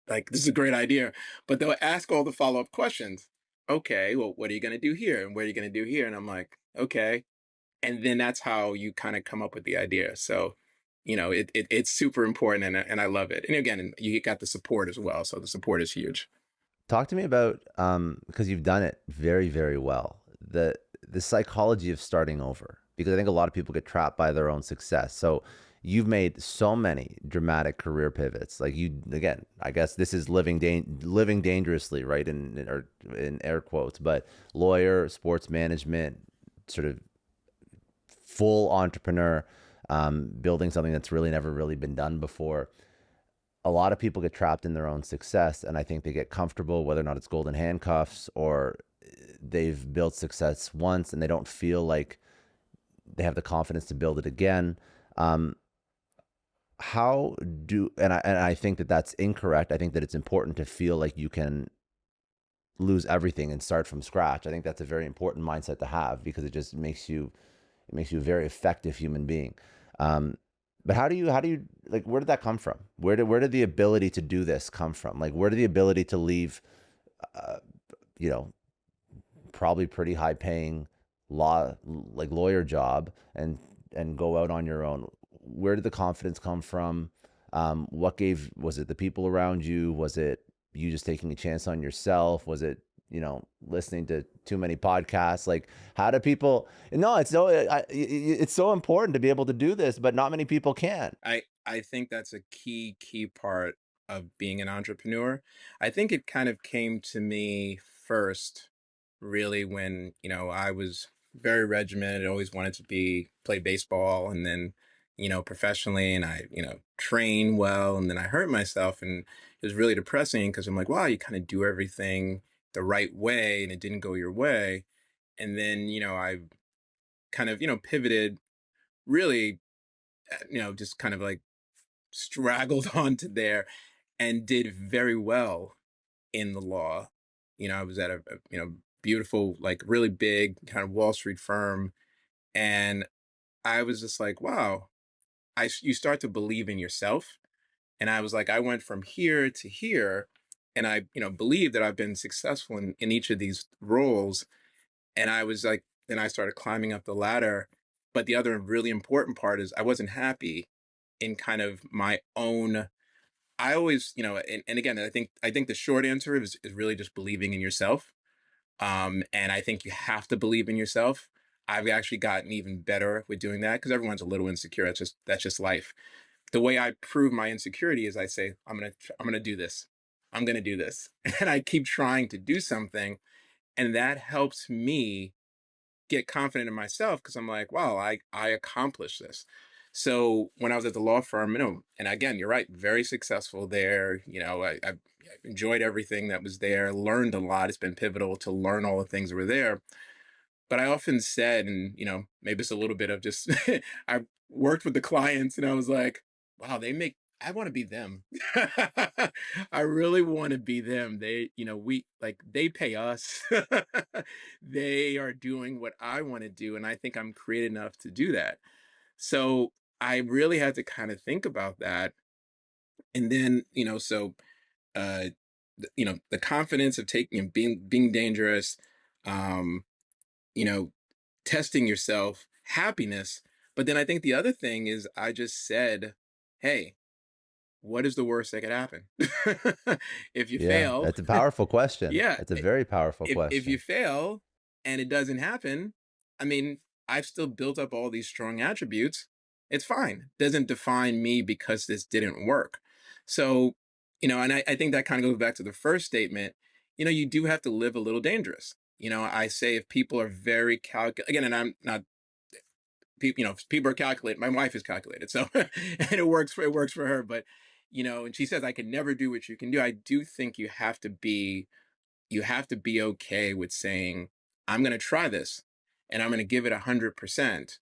like this is a great idea, but they'll ask all the follow-up questions. Okay, well, what are you going to do here and what are you going to do here? And I'm like, okay, and then that's how you kind of come up with the idea. So it's super important, and I love it. And again, you got the support as well, so the support is huge. Talk to me about because you've done it very, very well. The psychology of starting over. Because I think a lot of people get trapped by their own success. So you've made so many dramatic career pivots. Like you again, I guess this is living dangerously, right? Or in air quotes, but lawyer, sports management, sort of full entrepreneur, building something that's really never really been done before. A lot of people get trapped in their own success, and I think they get comfortable, whether or not it's golden handcuffs or they've built success once and they don't feel like they have the confidence to build it again. Um, how do and I think that that's incorrect. I think that it's important to feel like you can lose everything and start from scratch. I think that's a very important mindset to have because it makes you a very effective human being. Um, but how do you like where did that come from? Where did the ability to do this come from? Like where did the ability to leave uh, you know, probably pretty high paying lawyer job and go out on your own? Where did the confidence come from? Was it the people around you? Was it you just taking a chance on yourself? Was it, listening to too many podcasts? Like how do people, no, it's so important to be able to do this, but not many people can. I think that's a key part of being an entrepreneur. I think it kind of came to me first, really, when I was very regimented. Always wanted to play baseball, and then professionally, and I train well, and then I hurt myself, and it was really depressing because I'm like, wow, you kind of do everything the right way, and it didn't go your way, and then I kind of pivoted really, just kind of like straggled onto there and did very well in the law. I was at a beautiful, like really big kind of Wall Street firm, And I was just like, wow, you start to believe in yourself. And I was like, I went from here to here, and I, believe that I've been successful in each of these roles. And I was like, then I started climbing up the ladder. But the other really important part is I wasn't happy in kind of my own. I always, and again, I think the short answer is really just believing in yourself. And I think you have to believe in yourself. I've actually gotten even better with doing that because everyone's a little insecure. That's just life. The way I prove my insecurity is I say, I'm gonna do this. I'm gonna do this. And I keep trying to do something. And that helps me get confident in myself because I'm like, wow, I accomplished this. So when I was at the law firm, and again, you're right, very successful there. I enjoyed everything that was there, learned a lot. It's been pivotal to learn all the things that were there. But I often said, and maybe it's a little bit of just I worked with the clients and I was like, wow, I want to be them. I really want to be them. They pay us. They are doing what I want to do. And I think I'm creative enough to do that. So I really had to kind of think about that. And then, uh the confidence of taking and being dangerous, um, you know, testing yourself, happiness. But then I think the other thing is I just said, hey, what is the worst that could happen? If you Yeah, fail, that's a powerful question. yeah, That's a very powerful if you question. fail and it doesn't happen, I mean, I've still built up all these strong attributes. It's fine. Doesn't define me because this didn't work. So, and I think that kind of goes back to the first statement. You do have to live a little dangerous. I say if people are very again, and I'm not people, if people are calculated. My wife is calculated, so and it works for her. But and she says I can never do what you can do. I do think you have to be okay with saying, I'm going to try this and I'm going to give it 100%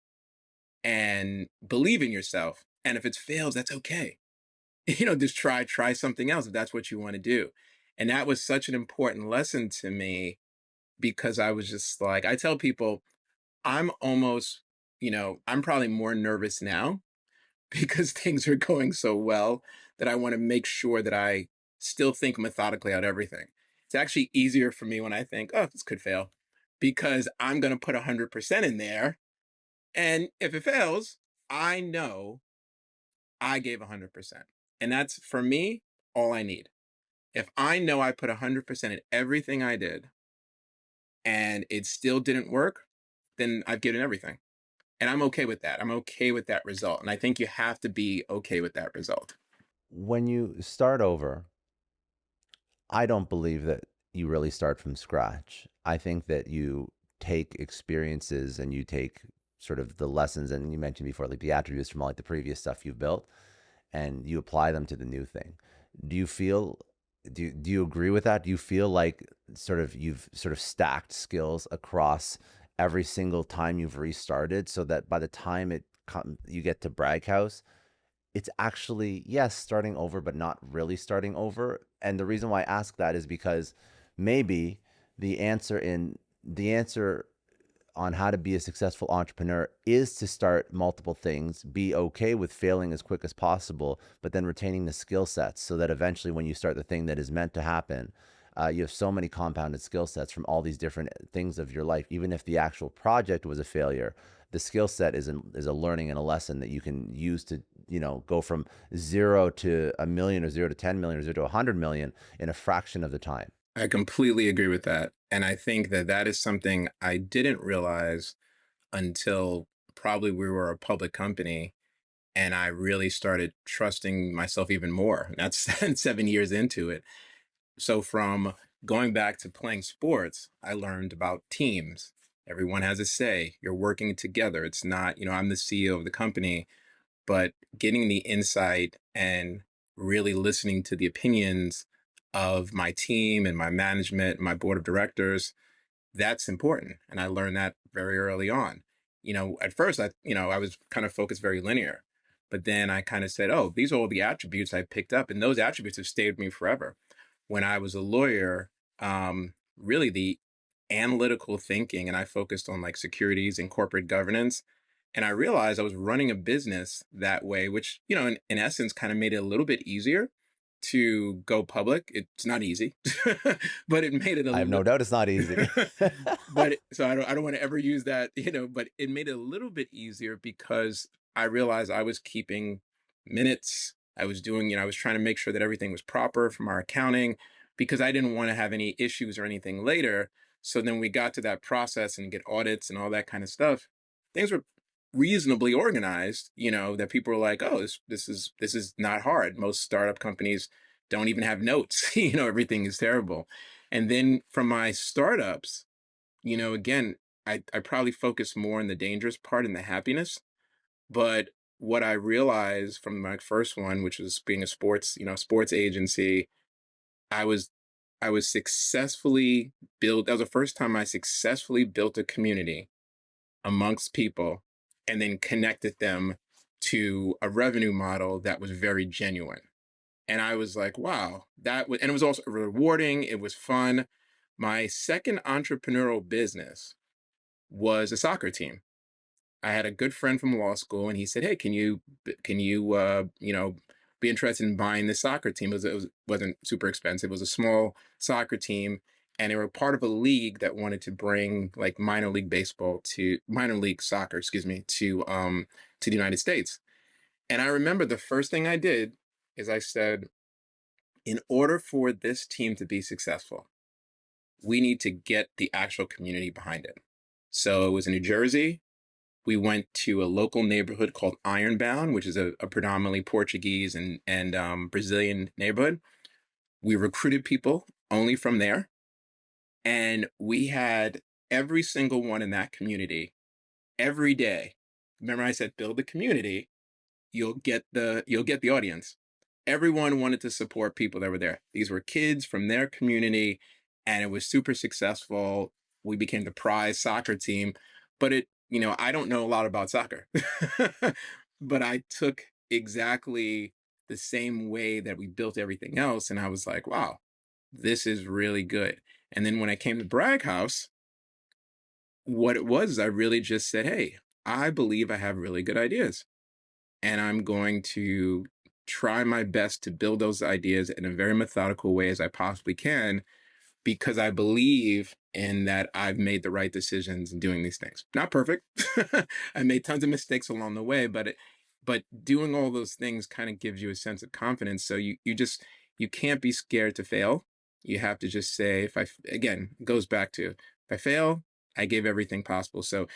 and believe in yourself. And if it fails, that's okay. Just try something else if that's what you want to do. And that was such an important lesson to me because I was just like, I tell people I'm almost, I'm probably more nervous now because things are going so well that I want to make sure that I still think methodically out everything. It's actually easier for me when I think, oh, this could fail because I'm going to put 100% in there. And if it fails, I know I gave 100%. And that's for me all I need. If I know I put 100% in everything I did and it still didn't work, then I've given everything. And I'm okay with that. I'm okay with that result. And I think you have to be okay with that result. When you start over, I don't believe that you really start from scratch. I think that you take experiences and you take sort of the lessons, and you mentioned before, like the attributes from like the previous stuff you've built, and you apply them to the new thing. Do you feel do you agree with that? Do you feel like you've sort of stacked skills across every single time you've restarted so that by the time you get to Bragg House, it's actually, yes, starting over, but not really starting over. And the reason why I ask that is because maybe the answer on how to be a successful entrepreneur is to start multiple things, be okay with failing as quick as possible, but then retaining the skill sets so that eventually when you start the thing that is meant to happen, you have so many compounded skill sets from all these different things of your life. Even if the actual project was a failure, the skill set is a learning and a lesson that you can use to go from 0 to 1 million, or 0 to 10 million, or 0 to 100 million in a fraction of the time. I completely agree with that. And I think that that is something I didn't realize until probably we were a public company and I really started trusting myself even more. And that's 7 years into it. So from going back to playing sports, I learned about teams. Everyone has a say. You're working together. It's not, I'm the CEO of the company, but getting the insight and really listening to the opinions of my team and my management, my board of directors, that's important. And I learned that very early on. At first I was kind of focused very linear, but then I kind of said, oh, these are all the attributes I picked up. And those attributes have stayed with me forever. When I was a lawyer, really analytical thinking, and I focused on like securities and corporate governance. And I realized I was running a business that way, which, in essence, kind of made it a little bit easier to go public. It's not easy, but it made it a I have no little doubt it's not easy. so I don't want to ever use that, but it made it a little bit easier because I realized I was keeping minutes. I was doing, I was trying to make sure that everything was proper from our accounting because I didn't want to have any issues or anything later. So then we got to that process and get audits and all that kind of stuff. Things were reasonably organized, that people were like, oh, this is not hard. Most startup companies don't even have notes. Everything is terrible. And then from my startups, again, I probably focus more on the dangerous part and the happiness. But what I realized from my first one, which was being a sports agency, I was I was successfully built. That was the first time I successfully built a community amongst people and then connected them to a revenue model that was very genuine. And I was like, wow, and it was also rewarding. It was fun. My second entrepreneurial business was a soccer team. I had a good friend from law school, and he said, "Hey, can you be interested in buying this soccer team?" Wasn't super expensive. It was a small soccer team, and they were part of a league that wanted to bring like minor league soccer, excuse me, to the United States. And I remember the first thing I did is I said, in order for this team to be successful, we need to get the actual community behind it. So it was in New Jersey. We went to a local neighborhood called Ironbound, which is a predominantly Portuguese and Brazilian neighborhood. We recruited people only from there. And we had every single one in that community every day. Remember, I said, build the community, you'll get the audience. Everyone wanted to support people that were there. These were kids from their community, and it was super successful. We became the prize soccer team, but I don't know a lot about soccer, but I took exactly the same way that we built everything else. And I was like, wow, this is really good. And then when I came to Bragg House, what it was, I really just said, hey, I believe I have really good ideas, and I'm going to try my best to build those ideas in a very methodical way as I possibly can, because I believe in that I've made the right decisions in doing these things. Not perfect. I made tons of mistakes along the way, but doing all those things kind of gives you a sense of confidence. So you can't be scared to fail. You have to just say, again, it goes back to, if I fail, I gave everything possible. So,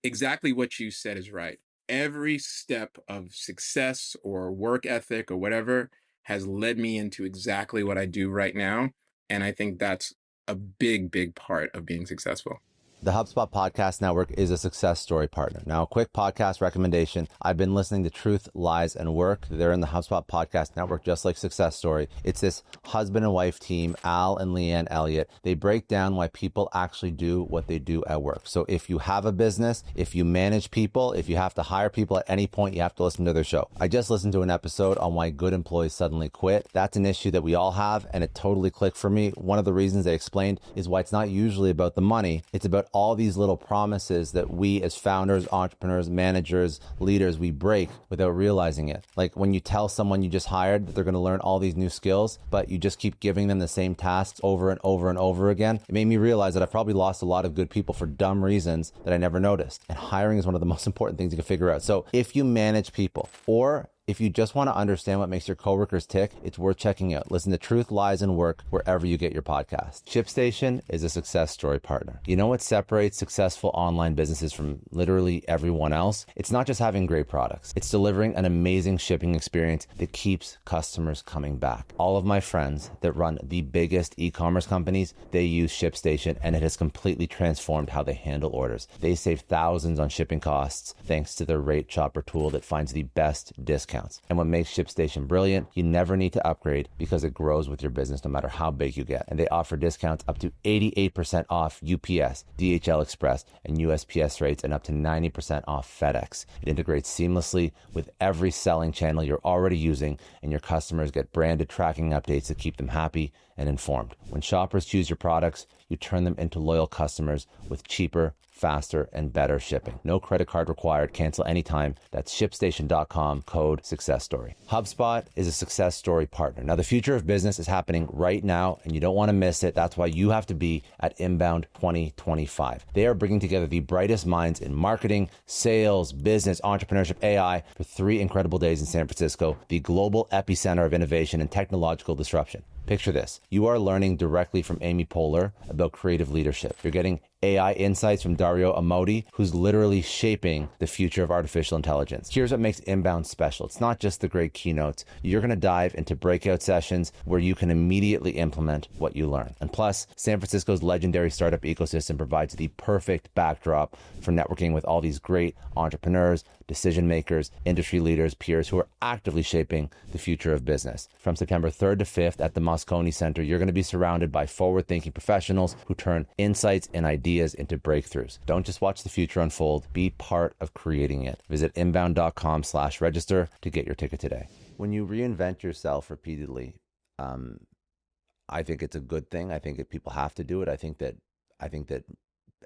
exactly what you said is right. Every step of success or work ethic or whatever has led me into exactly what I do right now. And I think that's a big, big part of being successful. The HubSpot Podcast Network is a success story partner. Now, a quick podcast recommendation. I've been listening to Truth, Lies, and Work. They're in the HubSpot Podcast Network, just like Success Story. It's this husband and wife team, Al and Leanne Elliott. They break down why people actually do what they do at work. So if you have a business, if you manage people, if you have to hire people at any point, you have to listen to their show. I just listened to an episode on why good employees suddenly quit. That's an issue that we all have, and it totally clicked for me. One of the reasons they explained is why it's not usually about the money. It's about all these little promises that we as founders, entrepreneurs, managers, leaders, we break without realizing it. Like when you tell someone you just hired that they're going to learn all these new skills, but you just keep giving them the same tasks over and over and over again. It made me realize that I've probably lost a lot of good people for dumb reasons that I never noticed. And hiring is one of the most important things you can figure out. So if you manage people, or if you just want to understand what makes your coworkers tick, it's worth checking out. Listen to Truth, Lies, and Work wherever you get your podcast. ShipStation is a success story partner. You know what separates successful online businesses from literally everyone else? It's not just having great products. It's delivering an amazing shipping experience that keeps customers coming back. All of my friends that run the biggest e-commerce companies, they use ShipStation, and it has completely transformed how they handle orders. They save thousands on shipping costs thanks to their rate chopper tool that finds the best discounts discounts. And what makes ShipStation brilliant, you never need to upgrade because it grows with your business no matter how big you get. And they offer discounts up to 88% off UPS, DHL Express, and USPS rates, and up to 90% off FedEx. It integrates seamlessly with every selling channel you're already using, and your customers get branded tracking updates to keep them happy and informed. When shoppers choose your products, you turn them into loyal customers with cheaper, faster, and better shipping. No credit card required. Cancel anytime. That's ShipStation.com, code SuccessStory. HubSpot is a success story partner. Now, the future of business is happening right now, and you don't want to miss it. That's why you have to be at Inbound 2025. They are bringing together the brightest minds in marketing, sales, business, entrepreneurship, AI for 3 incredible days in San Francisco, the global epicenter of innovation and technological disruption. Picture this. You are learning directly from Amy Poehler about creative leadership. You're getting AI insights from Dario Amodi, who's literally shaping the future of artificial intelligence. Here's what makes Inbound special. It's not just the great keynotes. You're going to dive into breakout sessions where you can immediately implement what you learn. And plus, San Francisco's legendary startup ecosystem provides the perfect backdrop for networking with all these great entrepreneurs, decision makers, industry leaders, peers who are actively shaping the future of business. From September 3rd to 5th at the Moscone Center, you're going to be surrounded by forward-thinking professionals who turn insights and ideas into breakthroughs. Don't just watch the future unfold, be part of creating it. Visit inbound.com/register to get your ticket today. When you reinvent yourself repeatedly, I think it's a good thing. I think that people have to do it. I think that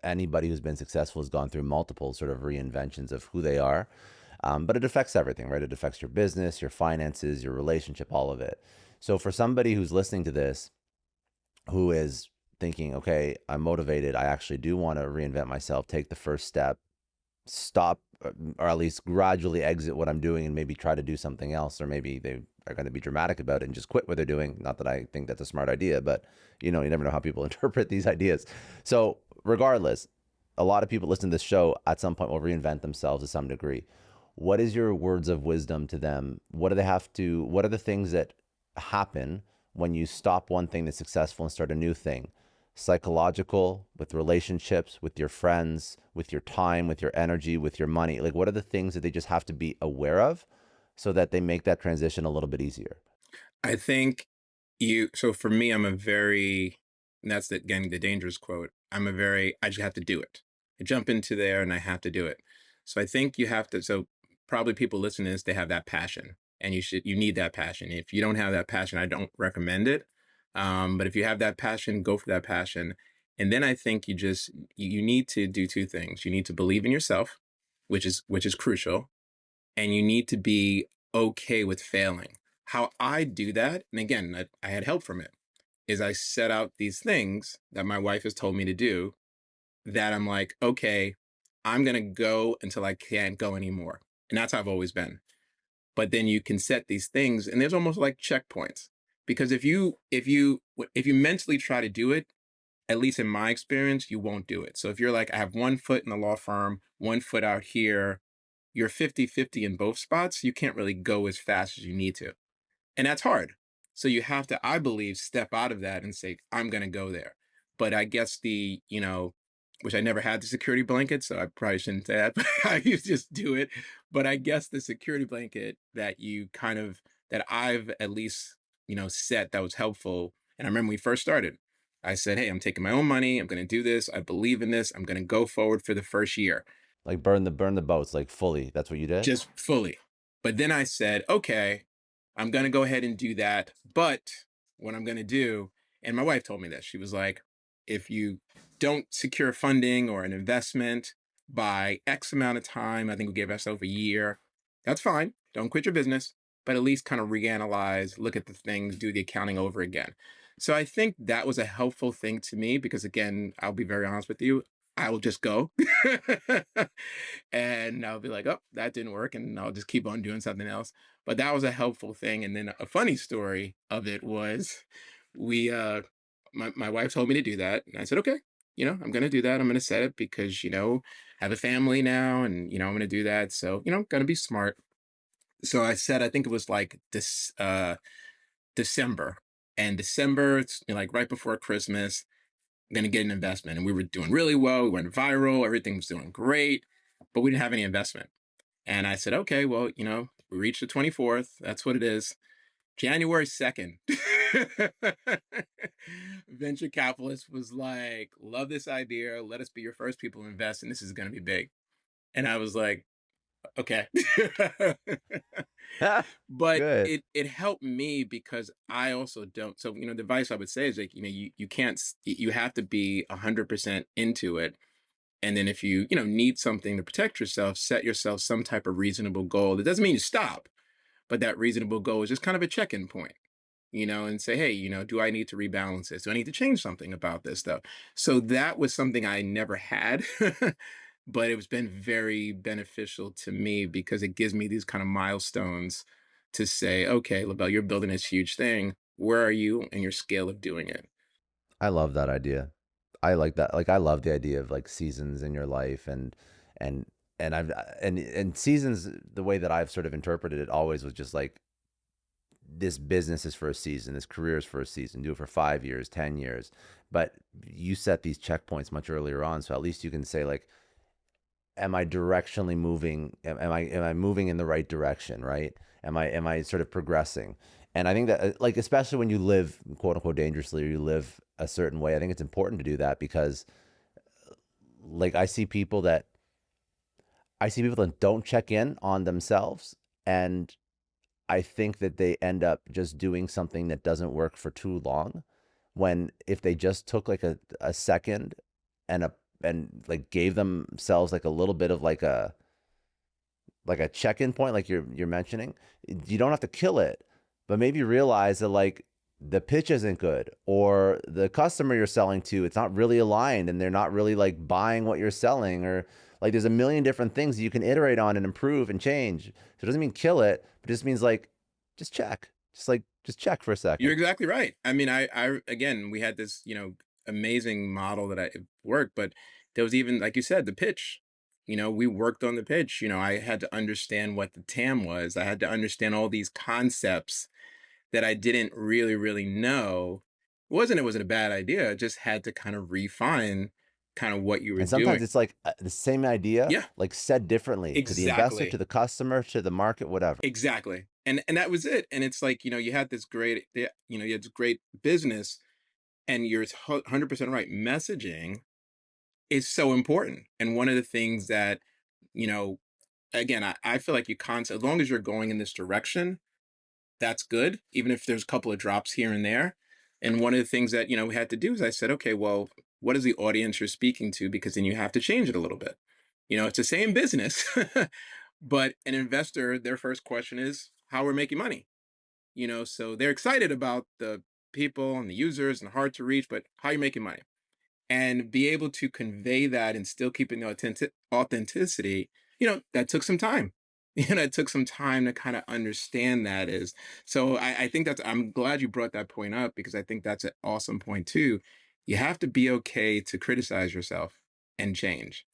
anybody who's been successful has gone through multiple sort of reinventions of who they are. But it affects everything, right? It affects your business, your finances, your relationship, all of it. So for somebody who's listening to this, who is thinking, okay, I'm motivated, I actually do want to reinvent myself, take the first step, stop, or at least gradually exit what I'm doing and maybe try to do something else, or maybe they are going to be dramatic about it and just quit what they're doing. Not that I think that's a smart idea, but you never know how people interpret these ideas. So regardless, a lot of people listen to this show at some point will reinvent themselves to some degree. What is your words of wisdom to them? What are the things that happen when you stop one thing that's successful and start a new thing? Psychological, with relationships, with your friends, with your time, with your energy, with your money. Like, what are the things that they just have to be aware of so that they make that transition a little bit easier? I think so for me, and that's again, the dangerous quote. I just have to do it. I jump into there and I have to do it. So I think so probably people listening to this, they have that passion, and you need that passion. If you don't have that passion, I don't recommend it. But if you have that passion, go for that passion. And then I think you need to do 2 things. You need to believe in yourself, which is crucial. And you need to be okay with failing. How I do that, and again, I had help from it, is I set out these things that my wife has told me to do that I'm like, okay, I'm going to go until I can't go anymore. And that's how I've always been. But then you can set these things, and there's almost like checkpoints. Because if you mentally try to do it, at least in my experience, you won't do it. So if you're like, I have 1 foot in the law firm, 1 foot out here, you're 50-50 in both spots, you can't really go as fast as you need to. And that's hard. So you have to, I believe, step out of that and say, I'm going to go there. But I guess which I never had the security blanket, so I probably shouldn't say that, but I used to just do it. But I guess the security blanket that I've at least, set that was helpful. And I remember when we first started, I said, hey, I'm taking my own money. I'm going to do this. I believe in this. I'm going to go forward for the first year. Like burn the boats, like fully. That's what you did? Just fully. But then I said, okay, I'm going to go ahead and do that. But what I'm going to do, and my wife told me this, she was like, if you don't secure funding or an investment by X amount of time, I think we gave ourselves a year, that's fine. Don't quit your business, but at least kind of reanalyze, look at the things, do the accounting over again. So I think that was a helpful thing to me because, again, I'll be very honest with you, I will just go and I'll be like, oh, that didn't work. And I'll just keep on doing something else. But that was a helpful thing. And then a funny story of it was my wife told me to do that. And I said, okay, I'm going to do that. I'm going to set it because, I have a family now and, I'm going to do that. So, going to be smart. So I said, I think it was like this December. And December, it's like right before Christmas, I'm going to get an investment. And we were doing really well. We went viral. Everything was doing great, but we didn't have any investment. And I said, okay, well, we reached the 24th. That's what it is. January 2nd, venture capitalist was like, love this idea. Let us be your first people to invest, and this is going to be big. And I was like, okay. But Good. it helped me because I also don't. So, the advice I would say is like, you can't, you have to be 100% into it. And then if you need something to protect yourself, set yourself some type of reasonable goal. It doesn't mean you stop, but that reasonable goal is just kind of a check-in point, and say, hey, do I need to rebalance this? Do I need to change something about this stuff? So that was something I never had, but it's been very beneficial to me because it gives me these kind of milestones to say, okay, Lavell, you're building this huge thing. Where are you in your scale of doing it? I love that idea. I like that. Like I love the idea of like seasons in your life and I've and seasons the way that I've sort of interpreted it always was just like this business is for a season, this career is for a season, do it for 5 years, 10 years. But you set these checkpoints much earlier on. So at least you can say like, am I directionally moving? Am I moving in the right direction? Right? Am I sort of progressing? And I think that like especially when you live quote unquote dangerously or you live a certain way, I think it's important to do that because like I see people that don't check in on themselves, and I think that they end up just doing something that doesn't work for too long. When if they just took like a second and like gave themselves like a little bit of like a check-in point, like you're mentioning, you don't have to kill it, but maybe realize that like the pitch isn't good or the customer you're selling to, it's not really aligned and they're not really like buying what you're selling or like there's a million different things that you can iterate on and improve and change. So it doesn't mean kill it, but it just means like just check. Just check for a You're second. exactly right. I mean, I again, we had this, amazing model that I worked, but there was even, like you said, the pitch. We worked on the pitch. I had to understand what the TAM was. I had to understand all these concepts that I didn't really know. It wasn't a bad idea. I just had to kind of refine kind of what you were And sometimes doing. it's like the same idea, Yeah, like said differently to the investor, to exactly. the customer, to the market, whatever. Exactly. And that was it. And it's like, you had this great, yeah, you had this great business, and you're 100% right. Messaging is so important. And one of the things that, you know, again, I feel like as long as you're going in this direction, that's good, even if there's a couple of drops here and there. And one of the things that, we had to do is I said, okay, well, what is the audience you're speaking to? Because then you have to change it a little bit. It's the same business, but an investor, their first question is how we're making money. So they're excited about the people and the users and hard to reach, but how you making money? And be able to convey that and still keeping the authenticity, that took some time. It took some time to kind of understand that is. So I think I'm glad you brought that point up because I think that's an awesome point too. You have to be okay to criticize yourself and change.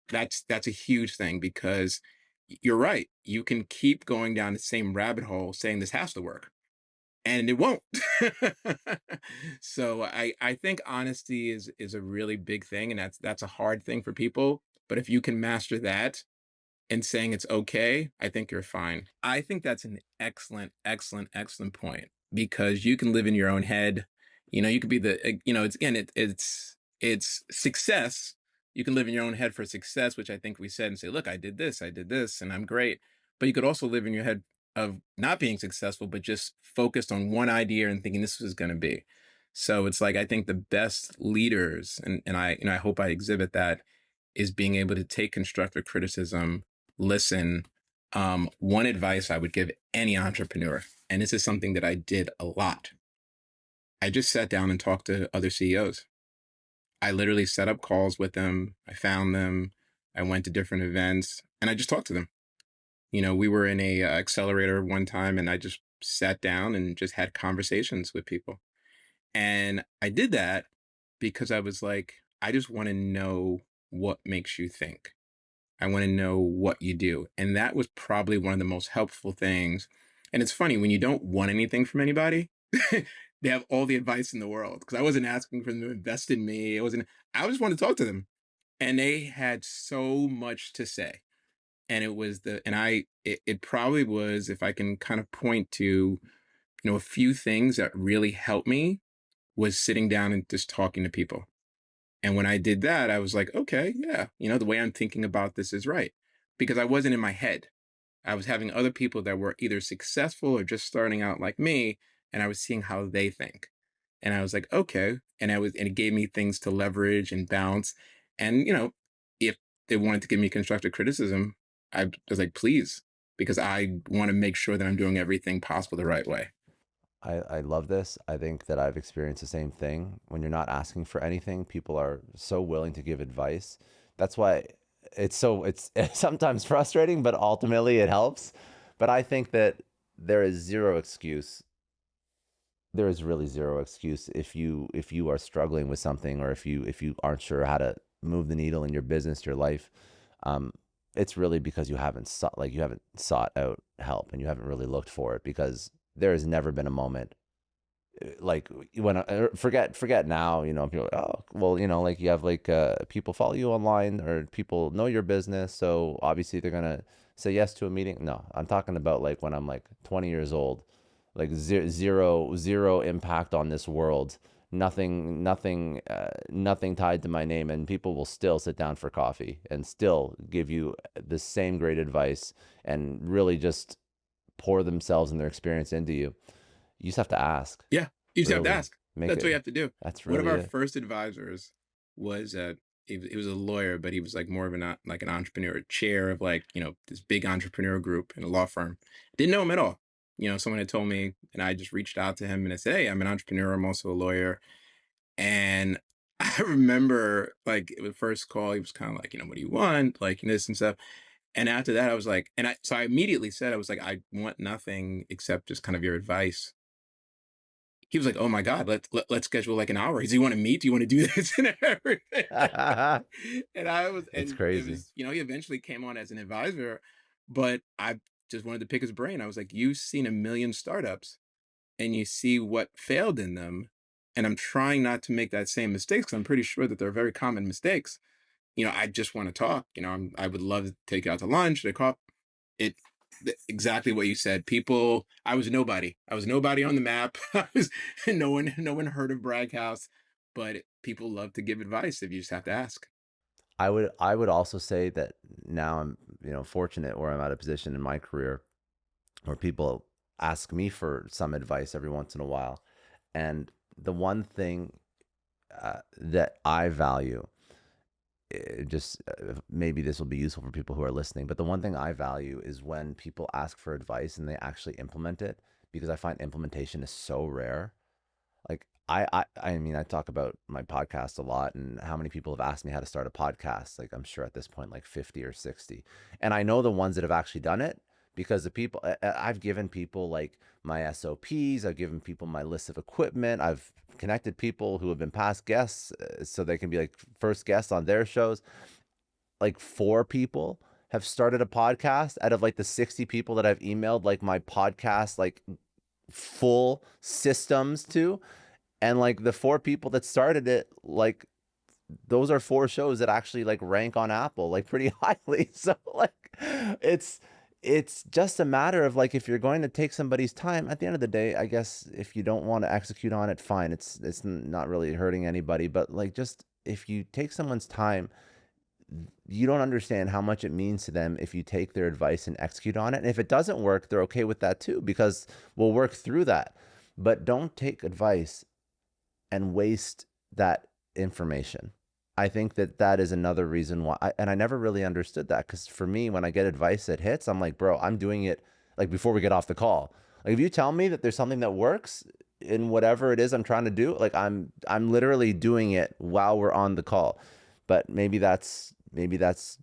That's a huge thing because you're right. You can keep going down the same rabbit hole saying this has to work and it won't. So I think honesty is a really big thing, and that's a hard thing for people. But if you can master that and saying it's okay, I think you're fine. I think that's an excellent point because you can live in your own head. You could be it's again, it's success. You can live in your own head for success, which I think we said and say, look, I did this, and I'm great. But you could also live in your head of not being successful, but just focused on one idea and thinking this was going to be. So it's like I think the best leaders, and I hope I exhibit that, is being able to take constructive criticism, listen. One advice I would give any entrepreneur, and this is something that I did a lot. I just sat down and talked to other CEOs. I literally set up calls with them. I found them. I went to different events and I just talked to them. We were in a accelerator one time and I just sat down and just had conversations with people. And I did that because I was like, I just want to know what makes you think. I want to know what you do. And that was probably one of the most helpful things. And it's funny when you don't want anything from anybody, they have all the advice in the world. Because I wasn't asking for them to invest in me. I just wanted to talk to them. And they had so much to say. And it was it probably was, if I can kind of point to, a few things that really helped me, was sitting down and just talking to people. And when I did that, I was like, okay, yeah, the way I'm thinking about this is right. Because I wasn't in my head. I was having other people that were either successful or just starting out like me, and I was seeing how they think. And I was like, okay. And it gave me things to leverage and bounce. And, if they wanted to give me constructive criticism, I was like, please, because I want to make sure that I'm doing everything possible the right way. I love this. I think that I've experienced the same thing. When you're not asking for anything, people are so willing to give advice. That's why it's it's sometimes frustrating, but ultimately it helps. But I think that there is zero excuse. There is really zero excuse if you are struggling with something, or if you aren't sure how to move the needle in your business, your life. Um, it's really because you haven't sought out help, and you haven't really looked for it, because there has never been a moment like when forget now, people are like, oh well, like you have like people follow you online, or people know your business, so obviously they're gonna say yes to a meeting. No, I'm talking about like when I'm like 20 years old, like zero impact on this world, nothing tied to my name, and people will still sit down for coffee and still give you the same great advice, and really just pour themselves and their experience into you. You just have to ask. Yeah, you just have to Really ask. make That's what it. you have to do. That's One of really our it. first advisors was he was a lawyer, but he was like more of like an entrepreneur, chair of like, this big entrepreneur group in a law firm. Didn't know him at all. Someone had told me, and I just reached out to him and I said, hey, I'm an entrepreneur. I'm also a lawyer. And I remember like the first call, he was kind of like, what do you want? Like this and stuff. And after that, I was like, so I immediately said, I was like, I want nothing except just kind of your advice. He was like, "Oh my God, let's schedule like an hour. Do you want to meet? Do you want to do this and everything?" And It's and it crazy. was, he eventually came on as an advisor, but I just wanted to pick his brain. I was like, "You've seen a million startups, and you see what failed in them, and I'm trying not to make that same mistakes, because I'm pretty sure that they're very common mistakes. I just want to talk. I would love to take you out to lunch, to coffee, it exactly what you said. People, I was nobody. I was nobody on the map. I was no one heard of Bragg House, but people love to give advice if you just have to ask. I would also say that now I'm, fortunate where I'm at a position in my career where people ask me for some advice every once in a while. And the one thing that I value, just maybe this will be useful for people who are listening, but the one thing I value is when people ask for advice and they actually implement it, because I find implementation is so rare. Like I mean, I talk about my podcast a lot, and how many people have asked me how to start a podcast. Like I'm sure at this point, like 50 or 60. And I know the ones that have actually done it, because the people I've given people like my SOPs, I've given people my list of equipment, I've connected people who have been past guests, so they can be like first guests on their shows. Like 4 people have started a podcast out of like the 60 people that I've emailed like my podcast like full systems to. And like the 4 people that started it, like those are 4 shows that actually like rank on Apple like pretty highly. So like it's it's just a matter of like, if you're going to take somebody's time at the end of the day, I guess if you don't want to execute on it, fine. It's not really hurting anybody, but like, just if you take someone's time, you don't understand how much it means to them if you take their advice and execute on it. And if it doesn't work, they're okay with that too, because we'll work through that. But don't take advice and waste that information. I think that that is another reason why, and I never really understood that, because for me, when I get advice that hits, I'm like, bro, I'm doing it like before we get off the call. Like if you tell me that there's something that works in whatever it is I'm trying to do, like I'm literally doing it while we're on the call. But maybe that's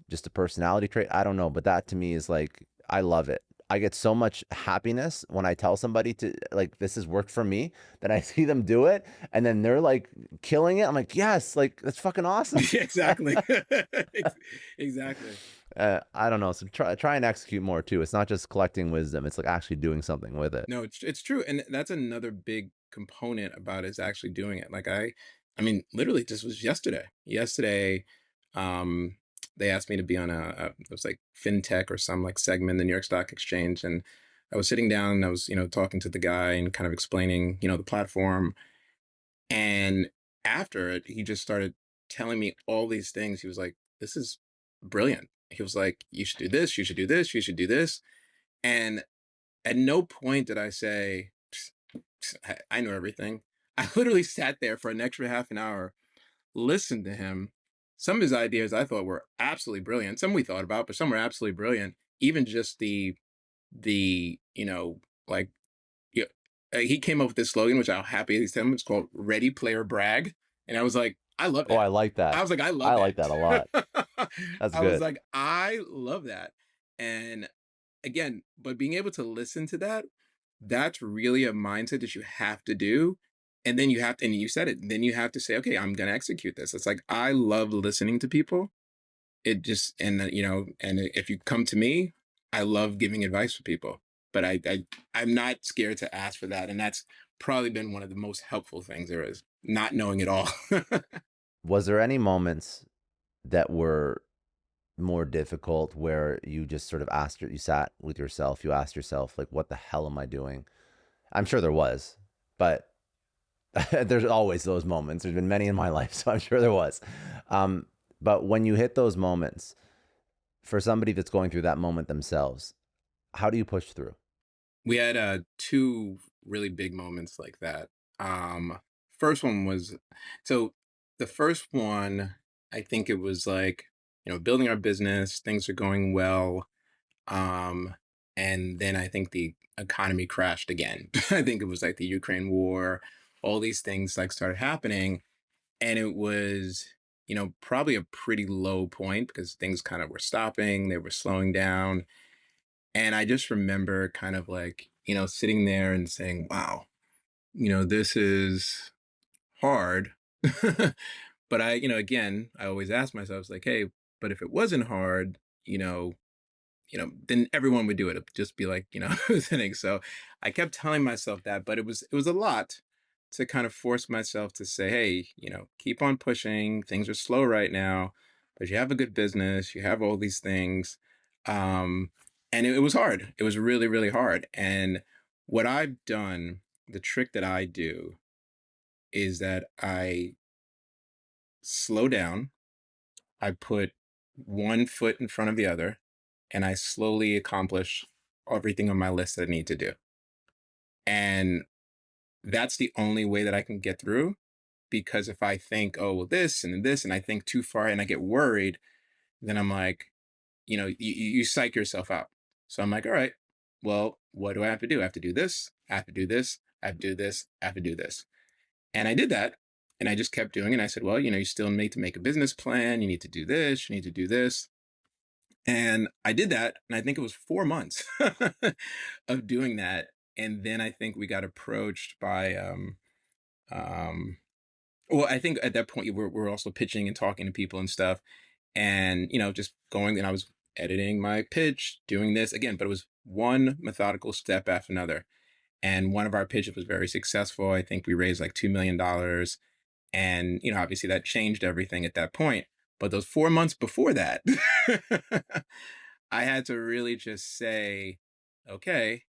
just a personality trait. I don't know, but that to me is like, I love it. I get so much happiness when I tell somebody to like, this has worked for me, that I see them do it and then they're like killing it. I'm like, yes, like that's fucking awesome. Exactly. Exactly. I don't know. So try and execute more too. It's not just collecting wisdom. It's like actually doing something with it. No, it's true, and that's another big component about is actually doing it. Like I mean, literally, this was yesterday. Yesterday, um, they asked me to be on it was like fintech or some like segment in the New York Stock Exchange. And I was sitting down and I was, talking to the guy and kind of explaining, the platform. And after it, he just started telling me all these things. He was like, this is brilliant. He was like, you should do this, you should do this, you should do this. And at no point did I say, I know everything. I literally sat there for an extra half an hour, listened to him. Some of his ideas I thought were absolutely brilliant. Some we thought about, but some were absolutely brilliant. Even just like, yeah, he came up with this slogan, which I'm happy to tell him. It's called Ready Player Brag. And I was like, I love Oh, that. I like I that. was like, I I love like that a lot. that. That's I was good. like, I love that. And again, but being able to listen to that, that's really a mindset that you have to do. And then you have to, and you said it, then you have to say, okay, I'm going to execute this. It's like, I love listening to people. It just, and if you come to me, I love giving advice for people, but I'm not scared to ask for that. And that's probably been one of the most helpful things there is, not knowing it all. Was there any moments that were more difficult where you just sort of you sat with yourself, you asked yourself, like, what the hell am I doing? I'm sure there was, but there's always those moments. There's been many in my life, so I'm sure there was. But when you hit those moments, for somebody that's going through that moment themselves, how do you push through? We had two really big moments like that. First one was, so the first one, I think it was like, building our business, things are going well. Um, and then I think the economy crashed again. I think it was like the Ukraine war, all these things like started happening. And it was, probably a pretty low point because things kind of were stopping, they were slowing down. And I just remember kind of like, sitting there and saying, wow, this is hard. But again, I always ask myself, it's like, hey, but if it wasn't hard, then everyone would do it. It'd just be like, thing. So I kept telling myself that, but it was a lot to kind of force myself to say, hey, keep on pushing. Things are slow right now, but you have a good business. You have all these things. Um, and it was hard. It was really, really hard. And what I've done, the trick that I do is that I slow down. I put one foot in front of the other and I slowly accomplish everything on my list that I need to do. And that's the only way that I can get through. Because if I think, oh, well, this, and I think too far and I get worried, then I'm like, you psych yourself out. So I'm like, all right, well, what do I have to do? I have to do this. I have to do this. I have to do this. I have to do this. And I did that. And I just kept doing it. And I said, well, you still need to make a business plan. You need to do this. You need to do this. And I did that, and I think it was 4 months of doing that. And then I think we got approached by, um, well, I think at that point we're also pitching and talking to people and stuff, and just going. And I was editing my pitch, doing this again, but it was one methodical step after another. And one of our pitches was very successful. I think we raised like $2 million, and obviously that changed everything at that point. But those 4 months before that, I had to really just say, okay,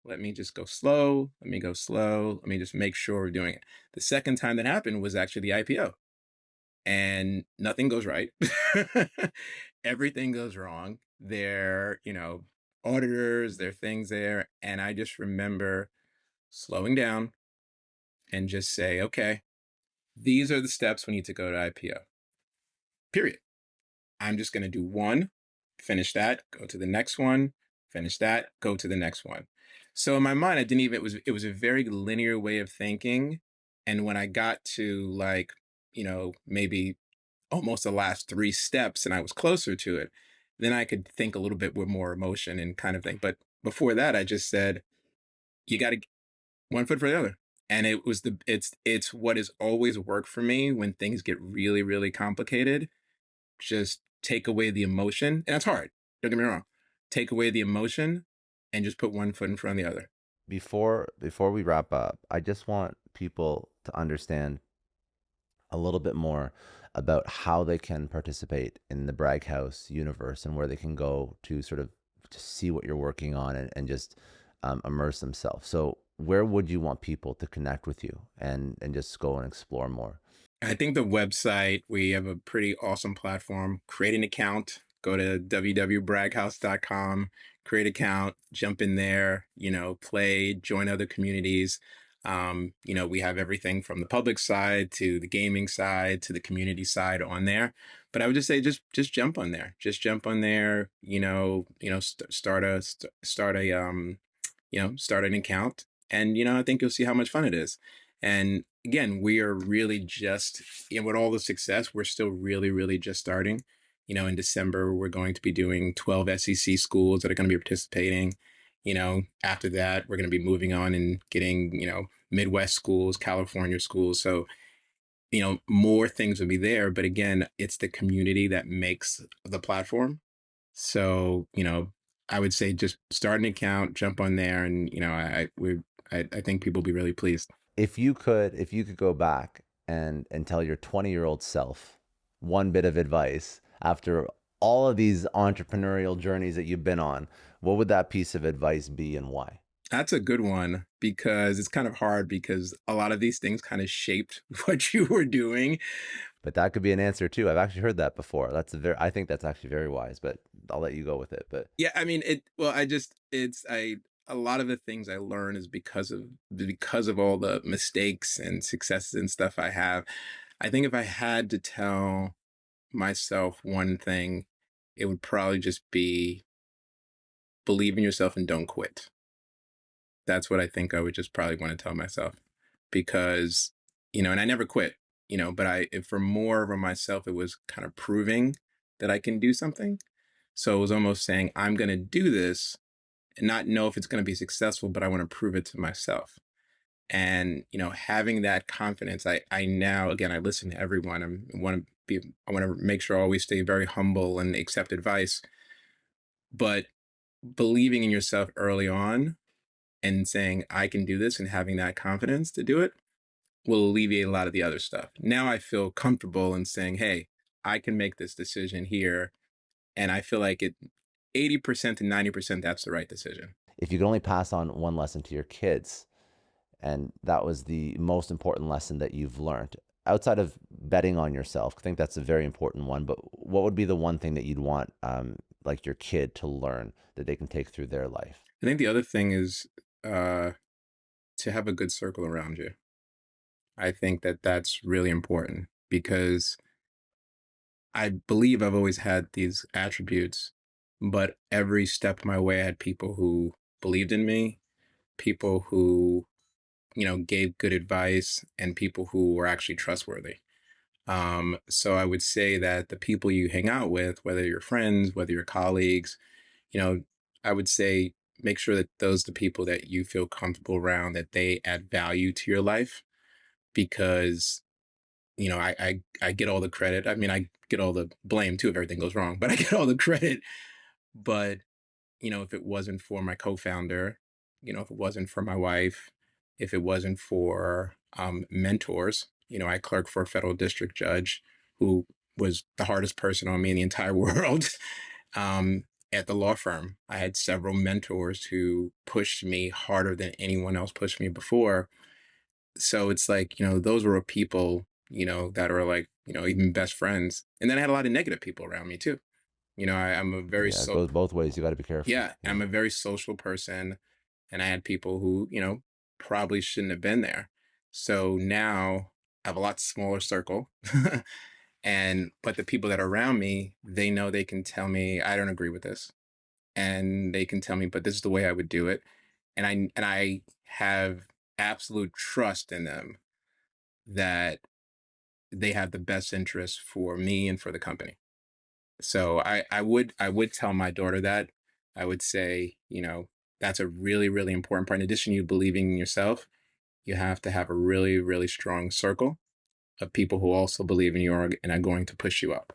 let me just go slow. Let me go slow. Let me just make sure we're doing it. The second time that happened was actually the IPO, and nothing goes right. Everything goes wrong. There, auditors, there are things there. And I just remember slowing down and just say, okay, these are the steps we need to go to IPO, period. I'm just going to do one, finish that, go to the next one, finish that, go to the next one. So in my mind, I didn't even, it was a very linear way of thinking. And when I got to like, maybe almost the last three steps and I was closer to it, then I could think a little bit with more emotion and kind of thing. But before that, I just said, you got to one foot for the other. And it's what has always worked for me when things get really, really complicated. Just take away the emotion. And that's hard. Don't get me wrong. Take away the emotion and just put one foot in front of the other. Before we wrap up, I just want people to understand a little bit more about how they can participate in the Bragg House universe and where they can go to sort of just see what you're working on and just immerse themselves. So where would you want people to connect with you and just go and explore more? I think the website, we have a pretty awesome platform. Create an account, go to www.braghouse.com, create account, jump in there, play, join other communities. We have everything from the public side to the gaming side to the community side on there. But I would just say, just jump on there. Just jump on there. Start an account, and I think you'll see how much fun it is. And again, we are really just, with all the success, we're still really, really just starting. In December, we're going to be doing 12 SEC schools that are going to be participating. After that, we're going to be moving on and getting, Midwest schools, California schools. So, more things will be there. But again, it's the community that makes the platform. So, I would say just start an account, jump on there, and I think people will be really pleased. If you could go back and tell your 20-year-old self one bit of advice after all of these entrepreneurial journeys that you've been on, what would that piece of advice be and why? That's a good one because it's kind of hard because a lot of these things kind of shaped what you were doing. But that could be an answer too. I've actually heard that before. I think that's actually very wise, but I'll let you go with it. But Yeah, I mean well, a lot of the things I learn is because of all the mistakes and successes and stuff I have. I think if I had to tell myself one thing, it would probably just be believe in yourself and don't quit. That's what I think I would just probably want to tell myself because, and I never quit, but for more of myself, it was kind of proving that I can do something. So it was almost saying, I'm going to do this and not know if it's going to be successful, but I want to prove it to myself. And, having that confidence, I now, again, I listen to everyone. I want to make sure I always stay very humble and accept advice, but believing in yourself early on and saying, I can do this and having that confidence to do it will alleviate a lot of the other stuff. Now I feel comfortable in saying, hey, I can make this decision here. And I feel like 80% to 90%, that's the right decision. if you could only pass on one lesson to your kids, and that was the most important lesson that you've learned outside of betting on yourself, I think that's a very important one. But what would be the one thing that you'd want, like your kid to learn that they can take through their life? I think the other thing is to have a good circle around you. I think that that's really important because I believe I've always had these attributes, but every step of my way, I had people who believed in me, people who, gave good advice, and people who were actually trustworthy. So I would say that the people you hang out with, whether you're friends, whether you're colleagues, you know, I would say make sure that those are the people that you feel comfortable around, that they add value to your life because I get all the credit. I mean, I get all the blame too if everything goes wrong, but I get all the credit. But, if it wasn't for my co-founder, if it wasn't for my wife, if it wasn't for mentors, I clerked for a federal district judge who was the hardest person on me in the entire world. At the law firm, I had several mentors who pushed me harder than anyone else pushed me before. So it's like, those were people, that are like, even best friends. And then I had a lot of negative people around me too. I'm a very, Yeah, it goes both ways. You got to be careful. yeah, Yeah. I'm a very social person. And I had people who, probably shouldn't have been there. So now I have a lot smaller circle. But the people that are around me, they know they can tell me, I don't agree with this. And they can tell me, but this is the way I would do it. And I have absolute trust in them that they have the best interest for me and for the company. So I would tell my daughter that. I would say, that's a really, really important part. In addition to you believing in yourself, you have to have a really, really strong circle of people who also believe in you and are going to push you up.